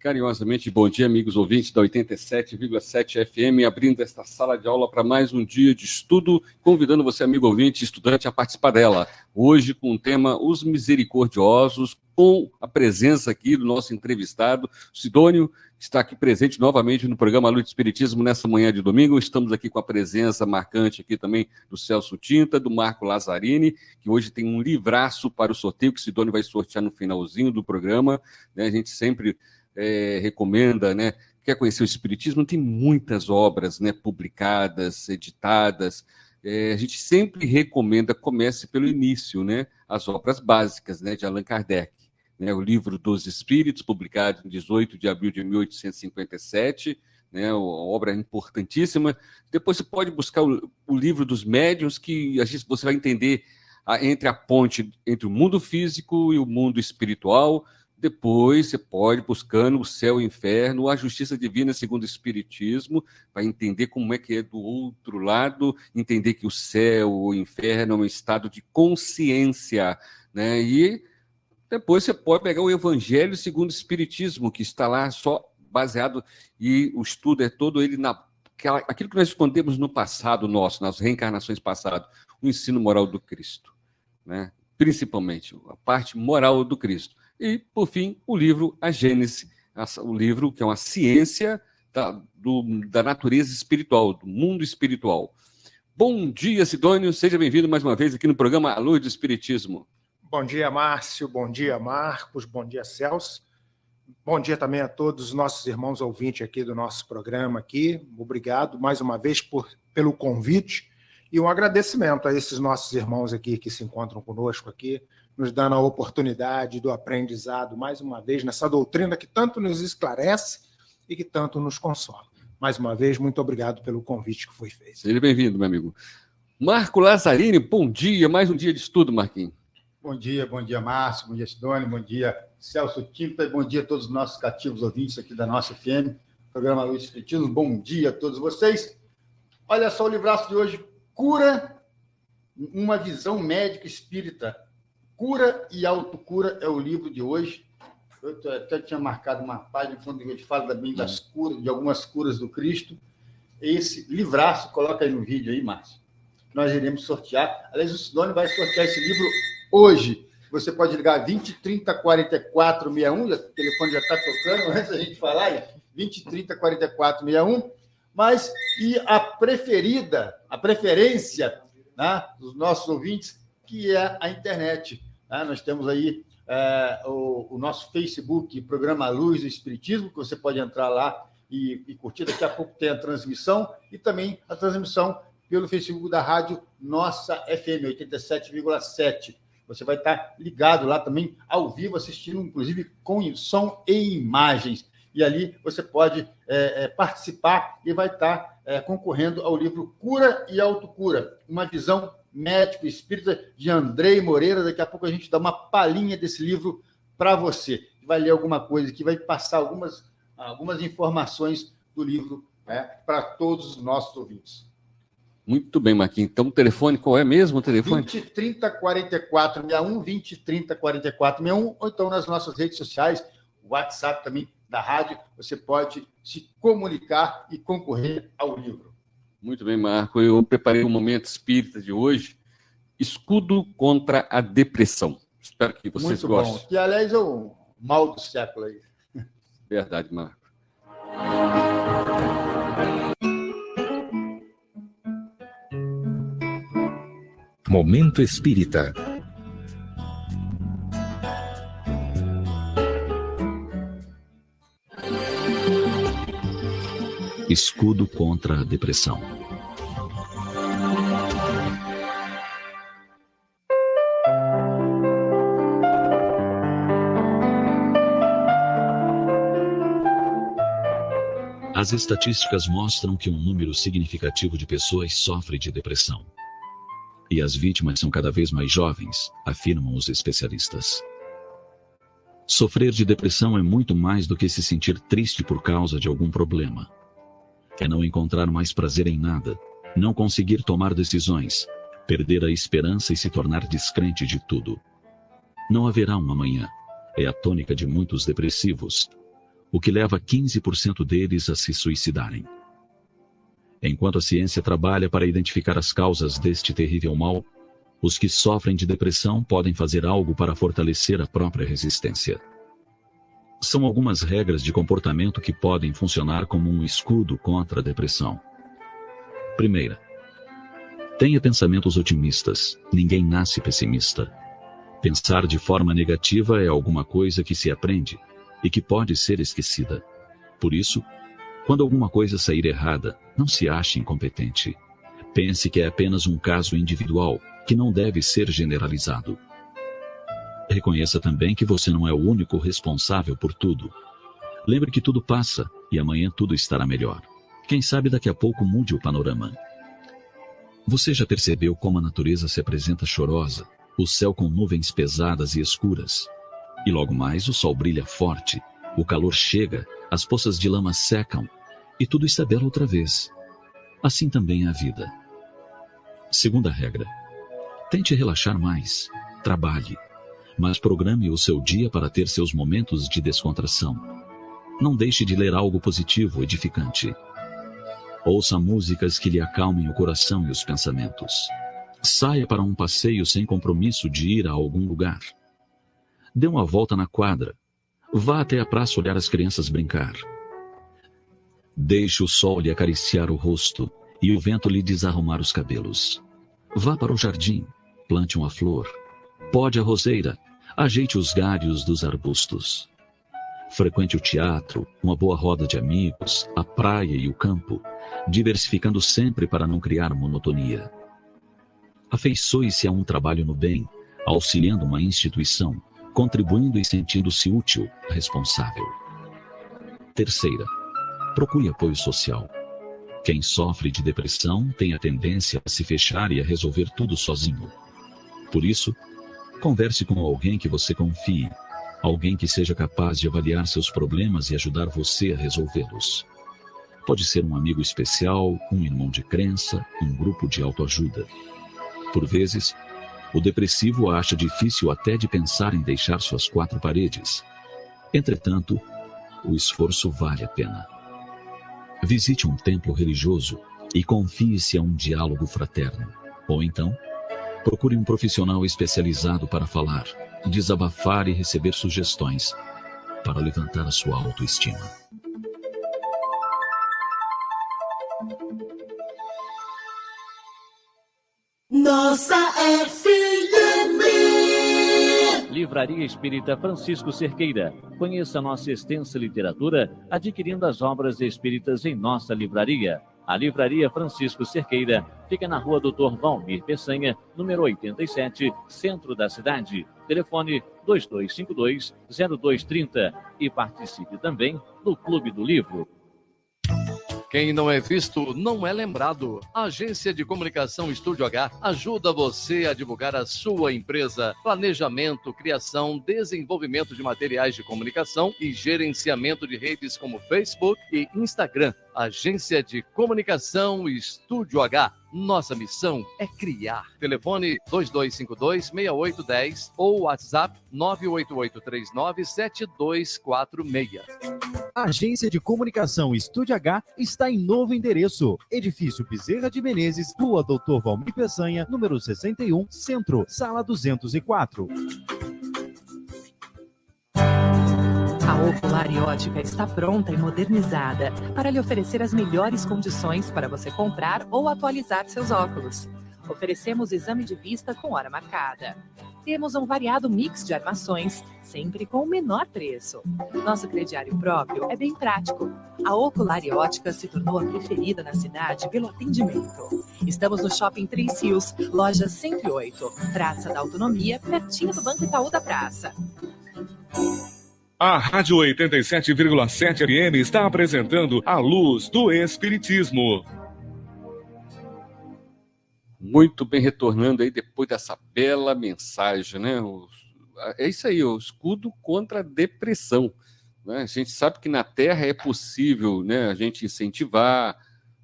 Carinhosamente, bom dia, amigos ouvintes da 87,7 FM, abrindo esta sala de aula para mais um dia de estudo, convidando você, amigo ouvinte, estudante, a participar dela. Hoje com o tema Os Misericordiosos, com a presença aqui do nosso entrevistado, Sidônio, que está aqui presente novamente no programa Luz do Espiritismo nessa manhã de domingo. Estamos aqui com a presença marcante aqui também do Celso Tinta, do Marco Lazzarini, que hoje tem um livraço para o sorteio, que o Sidônio vai sortear no finalzinho do programa, né? A gente sempre recomenda, né? Quer conhecer o Espiritismo? Tem muitas obras, né, publicadas, editadas. A gente sempre recomenda, comece pelo início, né? As obras básicas, né, de Allan Kardec. Né, o Livro dos Espíritos, publicado em 18 de abril de 1857, né, uma obra importantíssima. Depois você pode buscar o Livro dos Médiuns, que a gente, você vai entender entre a ponte entre o mundo físico e o mundo espiritual. Depois você pode ir buscando o céu e o inferno, a justiça divina segundo o Espiritismo, para entender como é que é do outro lado, entender que o céu, o inferno é um estado de consciência, né? E depois você pode pegar o Evangelho segundo o Espiritismo, que está lá só baseado, e o estudo é todo ele aquilo que nós escondemos no passado nosso, nas reencarnações passadas, o ensino moral do Cristo, né? Principalmente a parte moral do Cristo. E, por fim, o livro A Gênese, o livro que é uma ciência da natureza espiritual, do mundo espiritual. Bom dia, Sidônio, seja bem-vindo mais uma vez aqui no programa A Luz do Espiritismo. Bom dia, Márcio, bom dia, Marcos, bom dia, Celso. Bom dia também a todos os nossos irmãos ouvintes aqui do nosso programa aqui. Obrigado mais uma vez pelo convite e um agradecimento a esses nossos irmãos aqui que se encontram conosco aqui, nos dando a oportunidade do aprendizado, mais uma vez, nessa doutrina que tanto nos esclarece e que tanto nos consola. Mais uma vez, muito obrigado pelo convite que foi feito. Seja bem-vindo, meu amigo. Marco Lazzarini, bom dia, mais um dia de estudo, Marquinhos. Bom dia, Márcio, bom dia, Sidônio, bom dia, Celso Tinta, e bom dia a todos os nossos cativos ouvintes aqui da nossa FM, programa Luz do Espiritismo. Bom dia a todos vocês. Olha só o livraço de hoje, Cura, uma visão médica espírita. Cura e Autocura é o livro de hoje. Eu até tinha marcado uma página quando a gente fala também das curas, de algumas curas do Cristo. Esse livraço, coloca aí no vídeo aí, Márcio. Nós iremos sortear. Aliás, o Sidônio vai sortear esse livro hoje. Você pode ligar 20 30 44 61, o telefone já está tocando antes da gente falar, 20 30 44 61. Mas, e a preferência, né, dos nossos ouvintes, que é a internet. Nós temos aí o nosso Facebook, Programa Luz do Espiritismo, que você pode entrar lá e curtir. Daqui a pouco tem a transmissão e também a transmissão pelo Facebook da Rádio Nossa FM 87,7. Você vai estar ligado lá também, ao vivo, assistindo, inclusive, com som e imagens. E ali você pode participar e vai estar concorrendo ao livro Cura e Autocura, uma visão médico espírita de Andrei Moreira. Daqui a pouco a gente dá uma palhinha desse livro para você. Vai ler alguma coisa que vai passar algumas informações do livro para todos os nossos ouvintes. Muito bem, Marquinhos. Então, o telefone, qual é mesmo o telefone? 20 30 44 61, 20 30 44 61, ou então nas nossas redes sociais, o WhatsApp também da rádio, você pode se comunicar e concorrer ao livro. Muito bem, Marco. Eu preparei o momento espírita de hoje, Escudo contra a Depressão. Espero que vocês gostem. Muito bom. Que, aliás, é o mal do século aí. Verdade, Marco. Momento Espírita. Escudo contra a depressão. As estatísticas mostram que um número significativo de pessoas sofre de depressão. E as vítimas são cada vez mais jovens, afirmam os especialistas. Sofrer de depressão é muito mais do que se sentir triste por causa de algum problema. É não encontrar mais prazer em nada, não conseguir tomar decisões, perder a esperança e se tornar descrente de tudo. Não haverá um amanhã. É a tônica de muitos depressivos, o que leva 15% deles a se suicidarem. Enquanto a ciência trabalha para identificar as causas deste terrível mal, os que sofrem de depressão podem fazer algo para fortalecer a própria resistência. São algumas regras de comportamento que podem funcionar como um escudo contra a depressão. Primeira, tenha pensamentos otimistas. Ninguém nasce pessimista. Pensar de forma negativa é alguma coisa que se aprende e que pode ser esquecida. Por isso, quando alguma coisa sair errada, não se ache incompetente. Pense que é apenas um caso individual, que não deve ser generalizado. Reconheça também que você não é o único responsável por tudo. Lembre que tudo passa e amanhã tudo estará melhor. Quem sabe daqui a pouco mude o panorama. Você já percebeu como a natureza se apresenta chorosa, o céu com nuvens pesadas e escuras? E logo mais o sol brilha forte, o calor chega, as poças de lama secam e tudo está belo outra vez. Assim também é a vida. Segunda regra. Tente relaxar mais. Trabalhe. Mas programe o seu dia para ter seus momentos de descontração. Não deixe de ler algo positivo, edificante. Ouça músicas que lhe acalmem o coração e os pensamentos. Saia para um passeio sem compromisso de ir a algum lugar. Dê uma volta na quadra. Vá até a praça olhar as crianças brincar. Deixe o sol lhe acariciar o rosto e o vento lhe desarrumar os cabelos. Vá para o jardim, plante uma flor. Pode a roseira, ajeite os galhos dos arbustos. Frequente o teatro, uma boa roda de amigos, a praia e o campo, diversificando sempre para não criar monotonia. Afeiçoe-se a um trabalho no bem, auxiliando uma instituição, contribuindo e sentindo-se útil, responsável. Terceira, procure apoio social. Quem sofre de depressão tem a tendência a se fechar e a resolver tudo sozinho. Por isso, converse com alguém que você confie, alguém que seja capaz de avaliar seus problemas e ajudar você a resolvê-los. Pode ser um amigo especial, um irmão de crença, um grupo de autoajuda. Por vezes, o depressivo acha difícil até de pensar em deixar suas quatro paredes. Entretanto, o esforço vale a pena. Visite um templo religioso e confie-se a um diálogo fraterno. Ou então, procure um profissional especializado para falar, desabafar e receber sugestões para levantar a sua autoestima. Nossa FM! Livraria Espírita Francisco Cerqueira. Conheça nossa extensa literatura adquirindo as obras espíritas em nossa livraria. A Livraria Francisco Cerqueira fica na rua Dr. Valmir Peçanha, número 87, centro da cidade. Telefone 2252-0230 e participe também do Clube do Livro. Quem não é visto, não é lembrado. A Agência de Comunicação Estúdio H ajuda você a divulgar a sua empresa. Planejamento, criação, desenvolvimento de materiais de comunicação e gerenciamento de redes como Facebook e Instagram. Agência de Comunicação Estúdio H. Nossa missão é criar. Telefone 2252-6810 ou WhatsApp 988397246. A Agência de Comunicação Estúdio H está em novo endereço. Edifício Bezerra de Menezes, Rua Dr. Valmir Peçanha, número 61, Centro, Sala 204. A Ocular e Ótica está pronta e modernizada para lhe oferecer as melhores condições para você comprar ou atualizar seus óculos. Oferecemos exame de vista com hora marcada. Temos um variado mix de armações, sempre com o menor preço. Nosso crediário próprio é bem prático. A Ocular e Ótica se tornou a preferida na cidade pelo atendimento. Estamos no Shopping Três Rios, loja 108, Praça da Autonomia, pertinho do Banco Itaú da Praça. A Rádio 87,7 FM está apresentando A Luz do Espiritismo. Muito bem, retornando aí depois dessa bela mensagem, né? É isso aí, o escudo contra a depressão. Né? A gente sabe que na Terra é possível, né, a gente incentivar,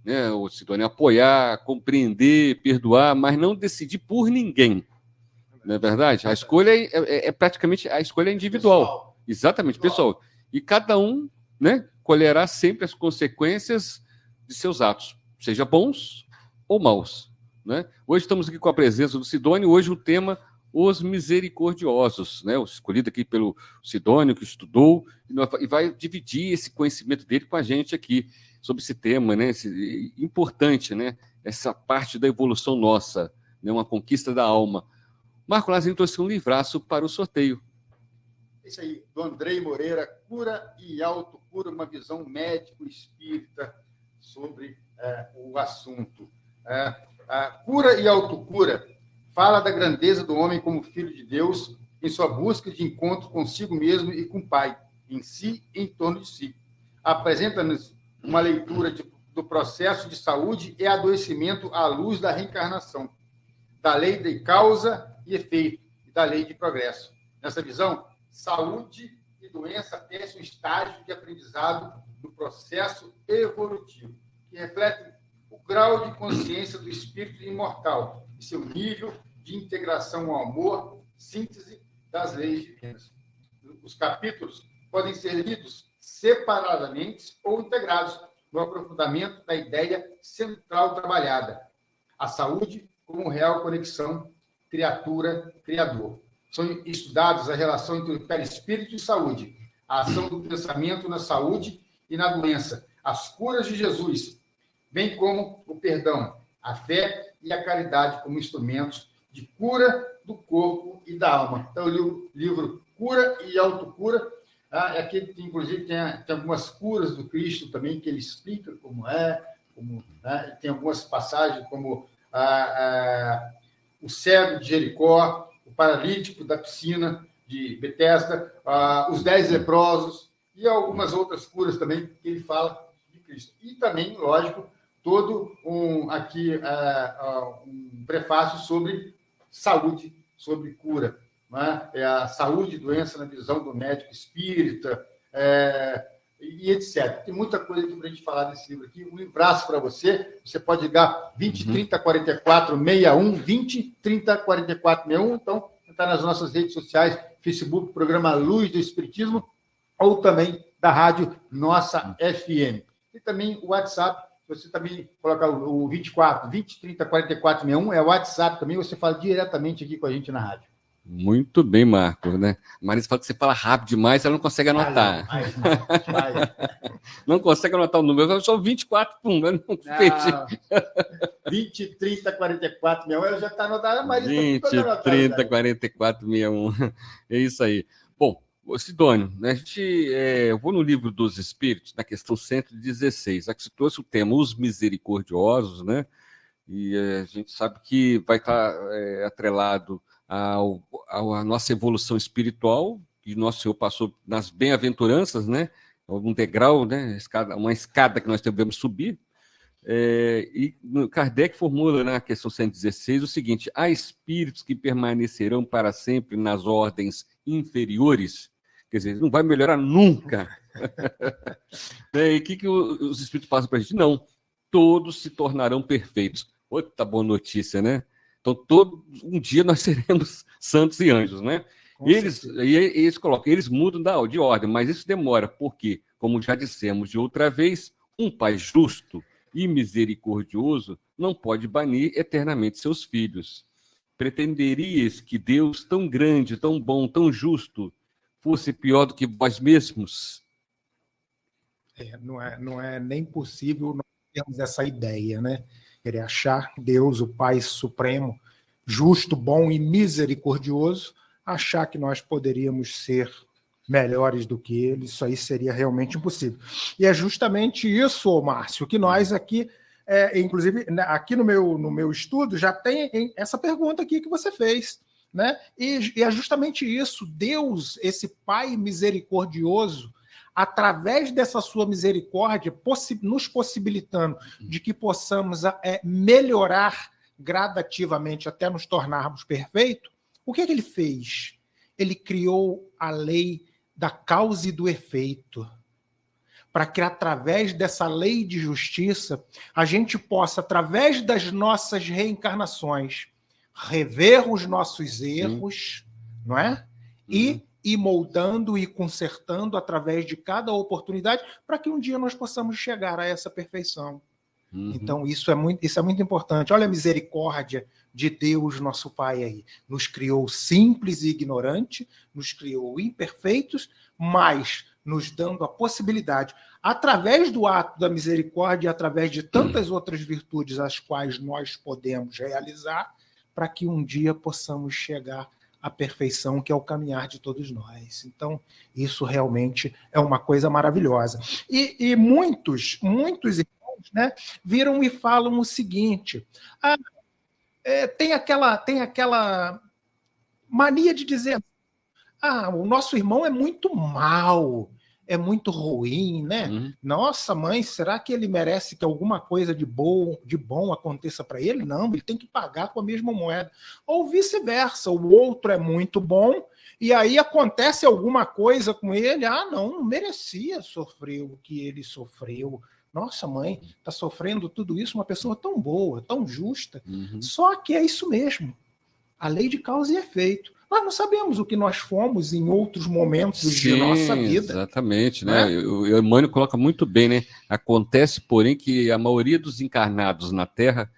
né, o cidadão apoiar, compreender, perdoar, mas não decidir por ninguém. Não é verdade? A escolha é praticamente a escolha individual. Pessoal. Exatamente, pessoal. E cada um, né, colherá sempre as consequências de seus atos, seja bons ou maus. Né? Hoje estamos aqui com a presença do Sidônio, hoje o tema Os Misericordiosos, né? Escolhido aqui pelo Sidônio, que estudou, e vai dividir esse conhecimento dele com a gente aqui, sobre esse tema, né? Importante, né? Essa parte da evolução nossa, né? Uma conquista da alma. Marco Lazinho trouxe um livraço para o sorteio. Isso aí, do Andrei Moreira, Cura e Autocura, uma visão médico-espírita sobre o assunto. A cura e autocura fala da grandeza do homem como filho de Deus em sua busca de encontro consigo mesmo e com o Pai, em si e em torno de si. Apresenta-nos uma leitura do processo de saúde e adoecimento à luz da reencarnação, da lei de causa e efeito e da lei de progresso. Nessa visão, saúde e doença têm um estágio de aprendizado no processo evolutivo, que reflete o grau de consciência do espírito imortal e seu nível de integração ao amor, síntese das leis divinas. Os capítulos podem ser lidos separadamente ou integrados no aprofundamento da ideia central trabalhada, a saúde como real conexão criatura-criador. São estudados a relação entre o perispírito e saúde, a ação do pensamento na saúde e na doença, as curas de Jesus, bem como o perdão, a fé e a caridade como instrumentos de cura do corpo e da alma. Então, o livro Cura e Autocura, aqui, inclusive, tem algumas curas do Cristo também, que ele explica como tem algumas passagens, como o cego de Jericó, o paralítico da piscina de Betesda, os 10 leprosos e algumas outras curas também que ele fala de Cristo. E também, lógico, todo um prefácio sobre saúde, sobre cura. Né? A saúde e doença na visão do médico espírita, e etc. Tem muita coisa aqui para a gente falar desse livro aqui. Um abraço para você. Você pode ligar 20 30 44 61, 20 30 44 61. Então, está nas nossas redes sociais, Facebook, programa Luz do Espiritismo, ou também da rádio Nossa FM. E também o WhatsApp, você também coloca o 24, 20 30 44 61, é o WhatsApp também, você fala diretamente aqui com a gente na rádio. Muito bem, Marcos, né? A Marisa fala que você fala rápido demais, ela não consegue anotar. Não consegue anotar o número, eu sou 24, pum, eu não perdi. 20, 30, 44, 61, ela já está anotada, a Marisa 20, 30, 44, 61. É isso aí. Bom, Sidônio, né, eu vou no Livro dos Espíritos, na questão 116, aqui se trouxe o tema Os Misericordiosos, né? E a gente sabe que vai estar atrelado a nossa evolução espiritual, que nosso Senhor passou nas bem-aventuranças, né? Um degrau, né? Uma escada que nós devemos subir. E Kardec formula na questão 116 o seguinte: há espíritos que permanecerão para sempre nas ordens inferiores, quer dizer, não vai melhorar nunca. E o que os espíritos passam para a gente? Não, todos se tornarão perfeitos. Outra boa notícia, né? Então, um dia nós seremos santos e anjos, né? Eles colocam, eles mudam de ordem, mas isso demora, porque, como já dissemos de outra vez, um pai justo e misericordioso não pode banir eternamente seus filhos. Pretenderias que Deus, tão grande, tão bom, tão justo, fosse pior do que vós mesmos? Não é nem possível nós termos essa ideia, né? Querer achar Deus, o Pai Supremo, justo, bom e misericordioso, achar que nós poderíamos ser melhores do que ele, isso aí seria realmente impossível. E é justamente isso, Márcio, que nós aqui, inclusive aqui no meu estudo, já tem essa pergunta aqui que você fez, né? E é justamente isso, Deus, esse Pai misericordioso, através dessa sua misericórdia, nos possibilitando de que possamos melhorar gradativamente até nos tornarmos perfeitos, o que ele fez? Ele criou a lei da causa e do efeito, para que através dessa lei de justiça, a gente possa, através das nossas reencarnações, rever os nossos erros, não é? E ir moldando e consertando através de cada oportunidade para que um dia nós possamos chegar a essa perfeição. Então, isso é muito importante. Olha a misericórdia de Deus, nosso Pai, aí. Nos criou simples e ignorante, nos criou imperfeitos, mas nos dando a possibilidade, através do ato da misericórdia e através de tantas outras virtudes as quais nós podemos realizar, para que um dia possamos chegar à perfeição, que é o caminhar de todos nós. Então, isso realmente é uma coisa maravilhosa. E muitos irmãos, né, viram e falam o seguinte: tem aquela mania de dizer: o nosso irmão é muito mau, é muito ruim, né? Nossa, mãe, será que ele merece que alguma coisa de bom aconteça para ele? Não, ele tem que pagar com a mesma moeda. Ou vice-versa, o outro é muito bom e aí acontece alguma coisa com ele, não merecia sofrer o que ele sofreu. Nossa, mãe, está sofrendo tudo isso, uma pessoa tão boa, tão justa. Só que é isso mesmo, a lei de causa e efeito. Nós não sabemos o que nós fomos em outros momentos de nossa vida. Exatamente, né? O Emmanuel coloca muito bem, né? Acontece, porém, que a maioria dos encarnados na Terra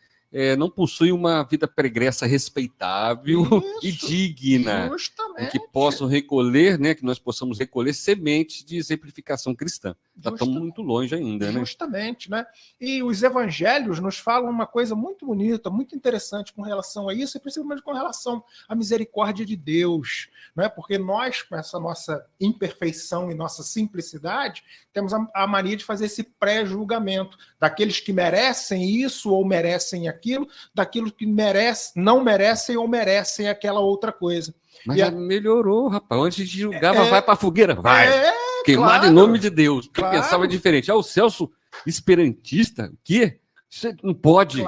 não possui uma vida pregressa respeitável e digna, em que possam recolher, né? Que nós possamos recolher sementes de exemplificação cristã. Estamos muito longe ainda, né? Justamente, né? E os evangelhos nos falam uma coisa muito bonita, muito interessante com relação a isso, e principalmente com relação à misericórdia de Deus, né? Porque nós, com essa nossa imperfeição e nossa simplicidade, temos a mania de fazer esse pré-julgamento daqueles que merecem isso ou merecem aquilo, daquilo que não merecem ou merecem aquela outra coisa. Mas já melhorou, rapaz. Antes de julgava, vai para a fogueira, vai. Queimado em nome de Deus. Porque pensava diferente. O Celso esperantista, o quê? Isso não pode.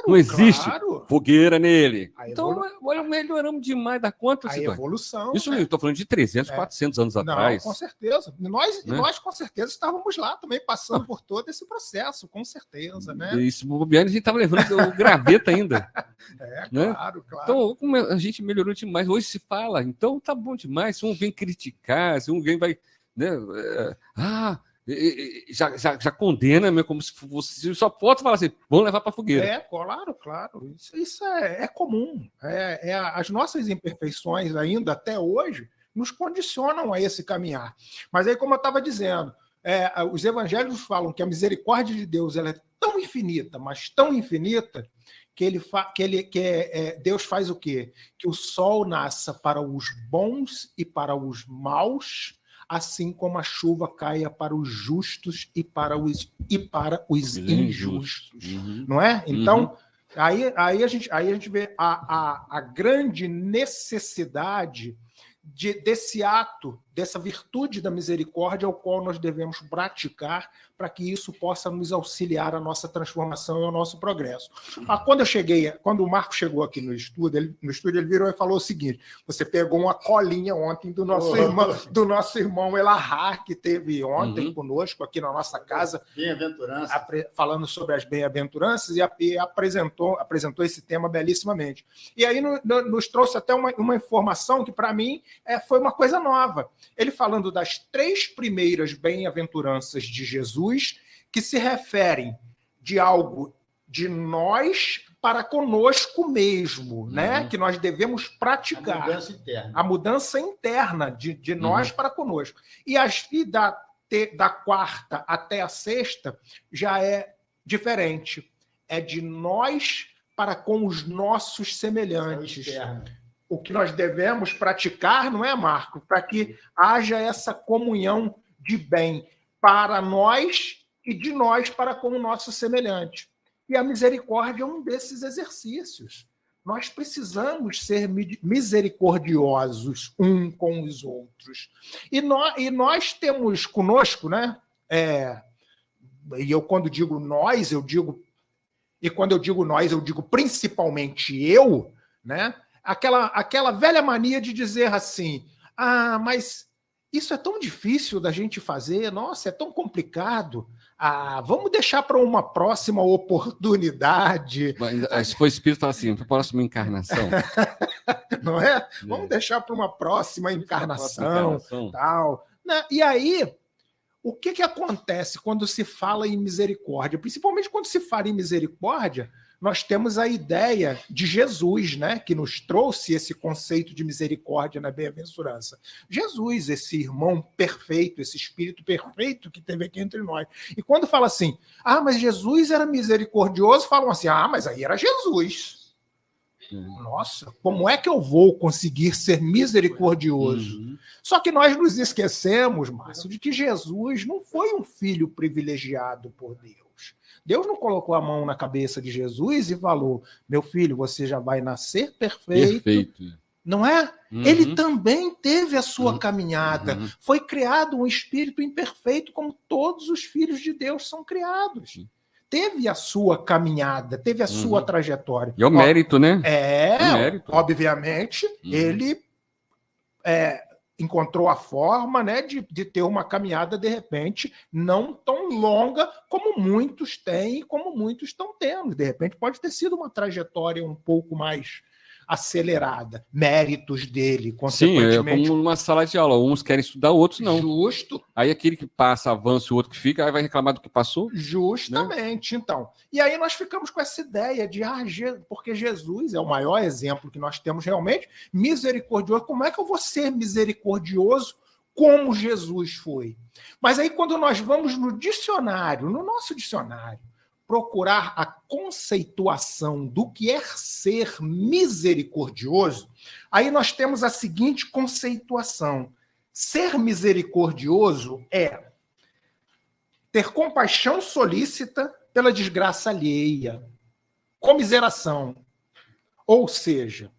Não existe fogueira nele. Então, melhoramos demais da conta. A evolução. Isso eu estou falando de 300, 400 anos atrás. Com certeza. Nós, com certeza, estávamos lá também, passando por todo esse processo, com certeza. Né? Isso, bobeando, a gente estava levando o graveto ainda. Né? Claro. Então, como a gente melhorou demais. Hoje se fala, então tá bom demais. Se um vem criticar, se um vem vai... Né? Já condena, como se você só pode falar assim, vamos levar para a fogueira. Claro. Isso é comum. As nossas imperfeições ainda, até hoje, nos condicionam a esse caminhar. Mas aí, como eu estava dizendo, os evangelhos falam que a misericórdia de Deus ela é tão infinita, mas tão infinita, que Deus faz o quê? Que o sol nasça para os bons e para os maus, assim como a chuva caia para os justos e para os injustos. Não é? Então, aí a gente vê a grande necessidade desse ato, dessa virtude da misericórdia ao qual nós devemos praticar para que isso possa nos auxiliar à nossa transformação e ao nosso progresso. Quando o Marco chegou aqui no estúdio, ele virou e falou o seguinte: você pegou uma colinha ontem do nosso irmão Elahar, que teve ontem conosco aqui na nossa casa, falando sobre as bem-aventuranças, e apresentou esse tema belíssimamente. E aí nos trouxe até uma informação que, para mim, foi uma coisa nova. Ele falando das 3 primeiras bem-aventuranças de Jesus, que se referem de algo de nós para conosco mesmo, né? Que nós devemos praticar. A mudança interna de nós para conosco. E da 4ª até a 6ª já é diferente. É de nós para com os nossos semelhantes. O que nós devemos praticar, não é, Marco? Para que haja essa comunhão de bem para nós e de nós para com o nosso semelhante. E a misericórdia é um desses exercícios. Nós precisamos ser misericordiosos uns com os outros. E nós temos conosco, né? E eu, quando digo nós, quando eu digo nós, eu digo principalmente eu, né? Aquela velha mania de dizer assim: mas isso é tão difícil da gente fazer, nossa, é tão complicado. Vamos deixar para uma próxima oportunidade. Se for espírito, fala assim, para a próxima encarnação. Não é? Vamos deixar para uma próxima encarnação, tal. Né? E aí, o que acontece quando se fala em misericórdia? Principalmente quando se fala em misericórdia, nós temos a ideia de Jesus, né, que nos trouxe esse conceito de misericórdia na bem-aventurança. Jesus, esse irmão perfeito, esse espírito perfeito que teve aqui entre nós. E quando fala assim, mas Jesus era misericordioso, falam assim, mas aí era Jesus. Nossa, como é que eu vou conseguir ser misericordioso? Só que nós nos esquecemos, Márcio, de que Jesus não foi um filho privilegiado por Deus. Deus não colocou a mão na cabeça de Jesus e falou, meu filho, você já vai nascer perfeito. Não é? Ele também teve a sua caminhada. Foi criado um espírito imperfeito, como todos os filhos de Deus são criados. Teve a sua caminhada, teve a sua trajetória. E é o mérito, né? Obviamente, ele encontrou a forma, né, de ter uma caminhada, de repente, não tão longa como muitos têm, como muitos estão tendo. De repente, pode ter sido uma trajetória um pouco mais acelerada. Méritos dele, consequentemente. Sim, é como numa sala de aula. Uns querem estudar, outros não. Justo. Aí aquele que passa, avança, e o outro que fica, aí vai reclamar do que passou. Justamente, né? Então. E aí nós ficamos com essa ideia de, porque Jesus é o maior exemplo que nós temos realmente, misericordioso. Como é que eu vou ser misericordioso como Jesus foi? Mas aí quando nós vamos no dicionário, no nosso dicionário, procurar a conceituação do que é ser misericordioso, aí nós temos a seguinte conceituação. Ser misericordioso é ter compaixão solícita pela desgraça alheia. Comiseração. Ou seja,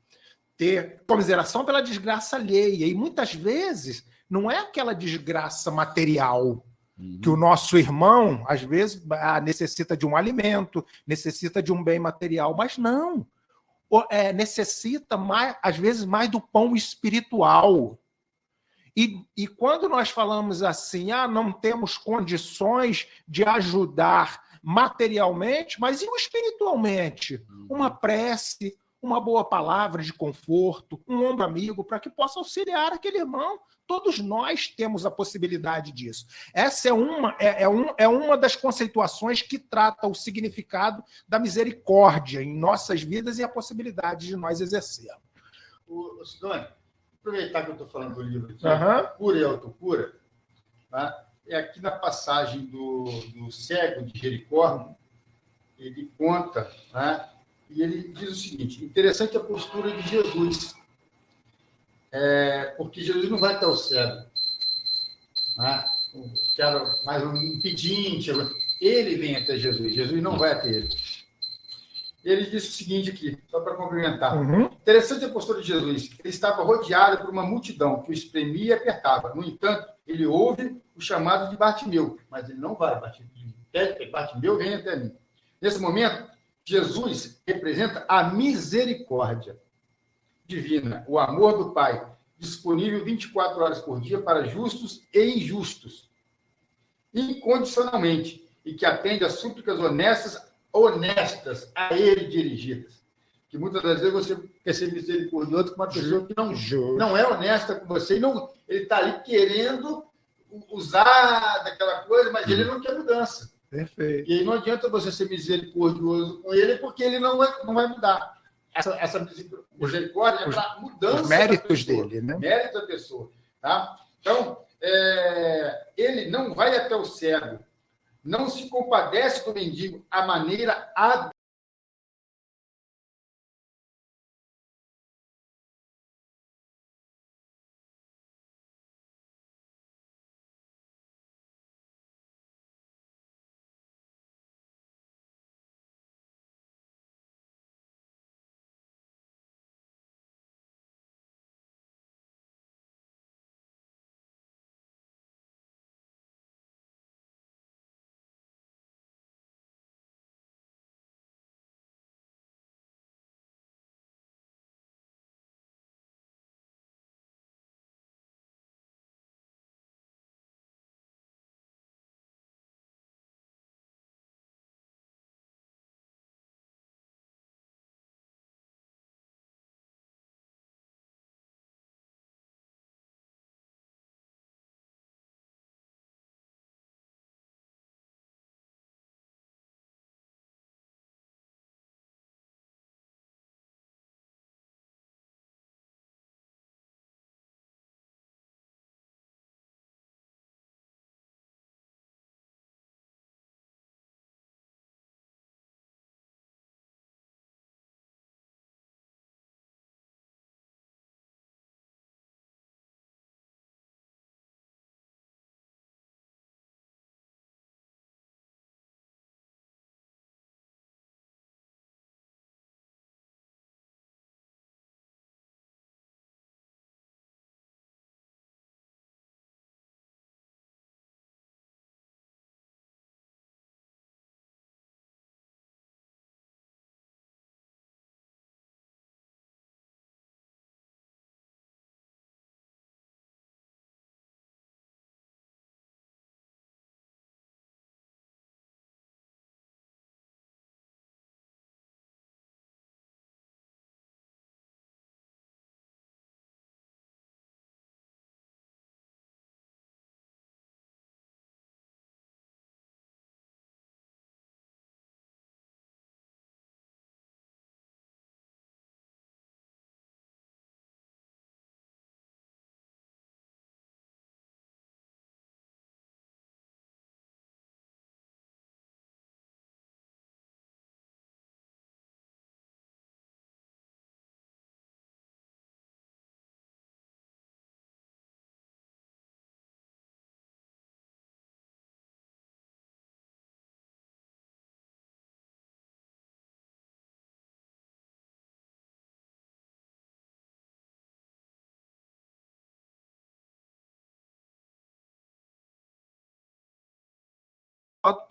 ter commiseração pela desgraça alheia. E muitas vezes não é aquela desgraça material, que o nosso irmão, às vezes, necessita de um alimento, necessita de um bem material, mas não. Necessita, às vezes, mais do pão espiritual. E quando nós falamos assim, não temos condições de ajudar materialmente, mas e espiritualmente? Uma prece, uma boa palavra de conforto, um ombro amigo, para que possa auxiliar aquele irmão. Todos nós temos a possibilidade disso. Essa é uma das conceituações que trata o significado da misericórdia em nossas vidas e a possibilidade de nós exercermos. Sidônio, aproveitar que eu estou falando do livro aqui, Cura e Autocura, tá? É aqui na passagem do cego de Jericó, ele conta, tá? E ele diz o seguinte, interessante a postura de Jesus, porque Jesus não vai até o cego, né? Quero mais um pedinte, ele vem até Jesus, Jesus não vai até ele. Ele disse o seguinte aqui, só para complementar. Interessante a postura de Jesus. Ele estava rodeado por uma multidão que o espremia e apertava. No entanto, ele ouve o chamado de Bartimeu, mas ele não vai. Bartimeu, vem até mim. Nesse momento, Jesus representa a misericórdia divina, o amor do Pai, disponível 24 horas por dia para justos e injustos, incondicionalmente, e que atende às súplicas honestas a ele dirigidas. Que muitas das vezes você quer ser misericordioso com uma pessoa que não é honesta com você, ele está ali querendo usar daquela coisa, mas ele não quer mudança. Perfeito. E aí não adianta você ser misericordioso com ele, porque ele não vai mudar. Essa misericórdia é para mudança. Os méritos dele, né? Mérito da pessoa. Tá? Então, ele não vai até o cego, não se compadece do mendigo à maneira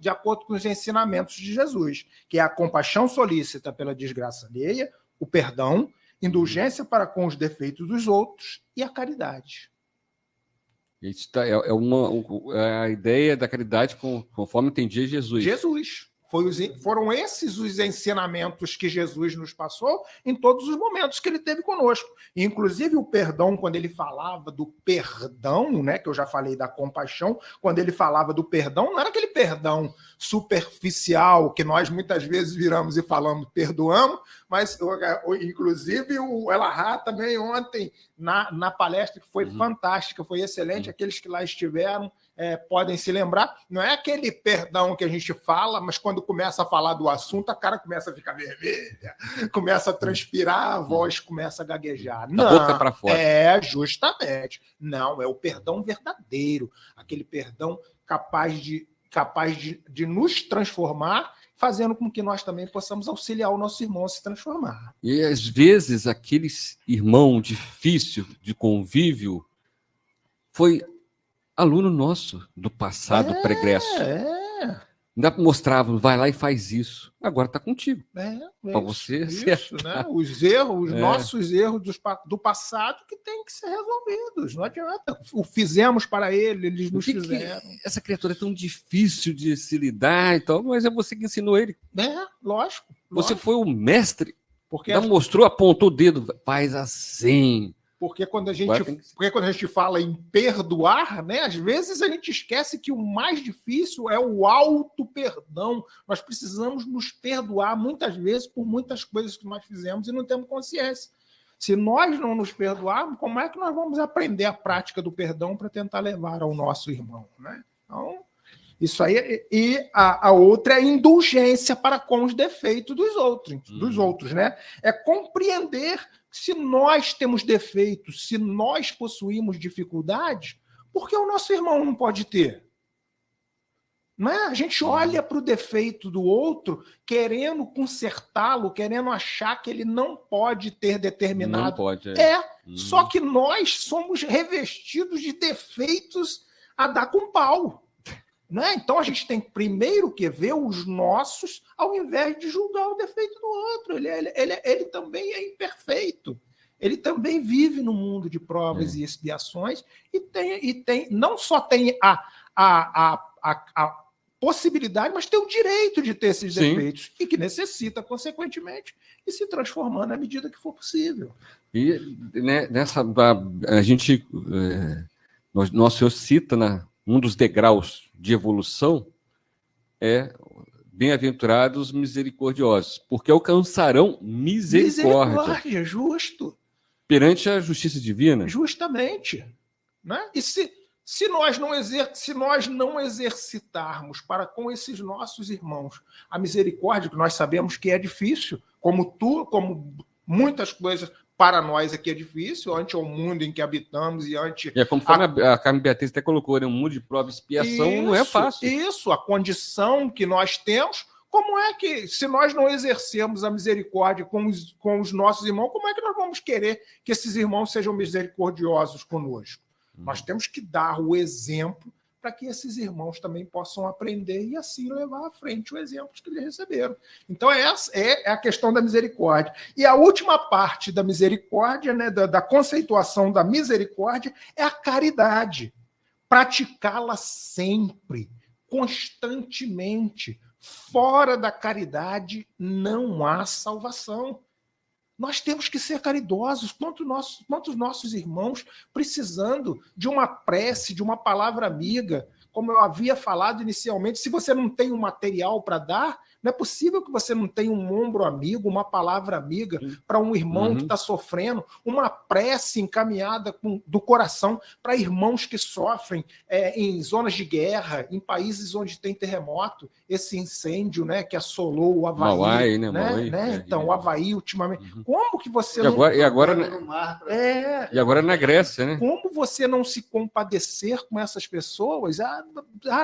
acordo com os ensinamentos de Jesus, que é a compaixão solícita pela desgraça alheia, o perdão, indulgência para com os defeitos dos outros e a caridade. Isso é a ideia da caridade conforme entendia Jesus. Foram esses os ensinamentos que Jesus nos passou em todos os momentos que ele teve conosco. Inclusive o perdão, quando ele falava do perdão, né, que eu já falei da compaixão, quando ele falava do perdão, não era aquele perdão superficial que nós muitas vezes viramos e falamos perdoamos, mas inclusive o Elahá também ontem na palestra, que foi fantástica, foi excelente, aqueles que lá estiveram podem se lembrar, não é aquele perdão que a gente fala, mas quando começa a falar do assunto, a cara começa a ficar vermelha, começa a transpirar, a voz começa a gaguejar. Da boca para fora. Justamente. Não, é o perdão verdadeiro, aquele perdão capaz de nos transformar, fazendo com que nós também possamos auxiliar o nosso irmão a se transformar. E às vezes aqueles irmão difícil de convívio foi aluno nosso do passado pregresso. Ainda mostrava, vai lá e faz isso. Agora está contigo. Para você isso, né? Os erros, os nossos erros do passado que têm que ser resolvidos. Não adianta. O fizemos para eles nos fizeram. Essa criatura é tão difícil de se lidar e tal, mas é você que ensinou ele. Lógico. Você foi o mestre. Porque mostrou, apontou o dedo, faz assim. Porque quando a gente fala em perdoar, né, às vezes a gente esquece que o mais difícil é o auto-perdão. Nós precisamos nos perdoar muitas vezes por muitas coisas que nós fizemos e não temos consciência. Se nós não nos perdoarmos, como é que nós vamos aprender a prática do perdão para tentar levar ao nosso irmão? Né? Então, isso aí. E a outra é a indulgência para com os defeitos dos outros, né? É compreender se nós temos defeitos, se nós possuímos dificuldades, por que o nosso irmão não pode ter? Não é? A gente olha para o defeito do outro querendo consertá-lo, querendo achar que ele não pode ter determinado... Não pode. Só que nós somos revestidos de defeitos a dar com pau. Né? Então a gente tem primeiro que ver os nossos ao invés de julgar o defeito do outro. Ele também é imperfeito. Ele também vive no mundo de provas e expiações e não só tem a possibilidade, mas tem o direito de ter esses defeitos e que necessita, consequentemente, de se transformar na medida que for possível. E né, a gente, nosso Senhor cita um dos degraus de evolução é bem-aventurados misericordiosos, porque alcançarão misericórdia. Justo. Perante a justiça divina. Justamente. Né? E se nós não exercitarmos para com esses nossos irmãos a misericórdia, que nós sabemos que é difícil, como muitas coisas para nós aqui é difícil, ante o mundo em que habitamos e ante... conforme a Carmen Beatriz até colocou, um mundo de prova e expiação não é fácil. Isso, a condição que nós temos, como é que, se nós não exercemos a misericórdia com os nossos irmãos, como é que nós vamos querer que esses irmãos sejam misericordiosos conosco? Nós temos que dar o exemplo para que esses irmãos também possam aprender e assim levar à frente o exemplo que eles receberam. Então, essa é a questão da misericórdia. E a última parte da misericórdia, né, da conceituação da misericórdia, é a caridade. Praticá-la sempre, constantemente. Fora da caridade não há salvação. Nós temos que ser caridosos, quantos nossos irmãos precisando de uma prece, de uma palavra amiga. Como eu havia falado inicialmente, se você não tem um material para dar, não é possível que você não tenha um ombro amigo, uma palavra amiga para um irmão que está sofrendo, uma prece encaminhada do coração para irmãos que sofrem em zonas de guerra, em países onde tem terremoto, esse incêndio, né, que assolou o Havaí. Mauai, né? Mauai, então, o Havaí ultimamente. Como que você E agora na Grécia, né? Como você não se compadecer com essas pessoas?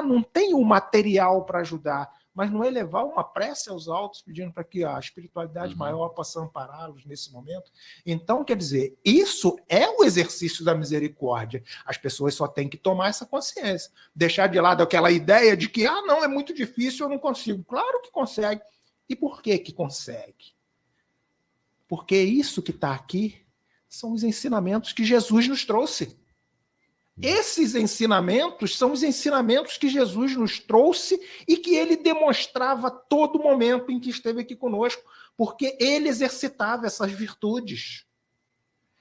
Não tem o material para ajudar. mas não elevar uma prece aos altos, pedindo para que a espiritualidade maior possa ampará-los nesse momento. Então, quer dizer, isso é o exercício da misericórdia. As pessoas só têm que tomar essa consciência. Deixar de lado aquela ideia de que, não, é muito difícil, eu não consigo. Claro que consegue. E por que que consegue? Porque isso que está aqui são os ensinamentos que Jesus nos trouxe. Esses ensinamentos são os ensinamentos que Jesus nos trouxe e que ele demonstrava a todo momento em que esteve aqui conosco, porque ele exercitava essas virtudes.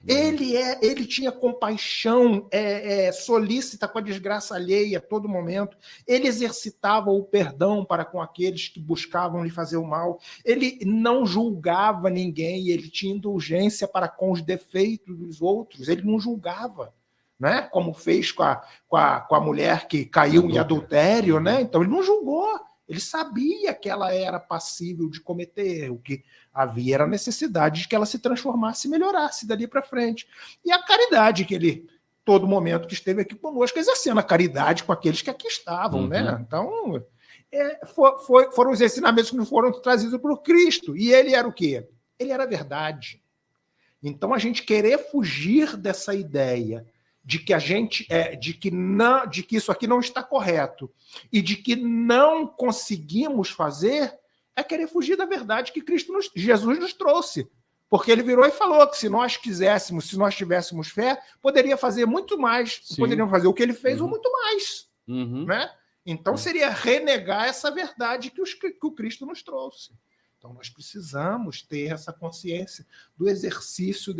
Ele tinha compaixão solícita com a desgraça alheia a todo momento. Ele exercitava o perdão para com aqueles que buscavam lhe fazer o mal. Ele não julgava ninguém, ele tinha indulgência para com os defeitos dos outros. Ele não julgava, né? Como fez com a mulher que caiu em adultério, né? Então ele não julgou. Ele sabia que ela era passível de cometer erro, que havia era a necessidade de que ela se transformasse e melhorasse dali para frente. E a caridade que ele, todo momento que esteve aqui conosco, exercendo a caridade com aqueles que aqui estavam, né? Então, foram os ensinamentos que nos foram trazidos por Cristo. E ele era o quê? Ele era a verdade. Então, a gente querer fugir dessa ideia de que de que isso aqui não está correto e de que não conseguimos fazer, é querer fugir da verdade que Jesus nos trouxe. Porque ele virou e falou que se nós quiséssemos, se nós tivéssemos fé, poderia fazer muito mais, poderíamos fazer o que ele fez ou muito mais. Né? Então seria renegar essa verdade que o Cristo nos trouxe. Então, nós precisamos ter essa consciência do exercício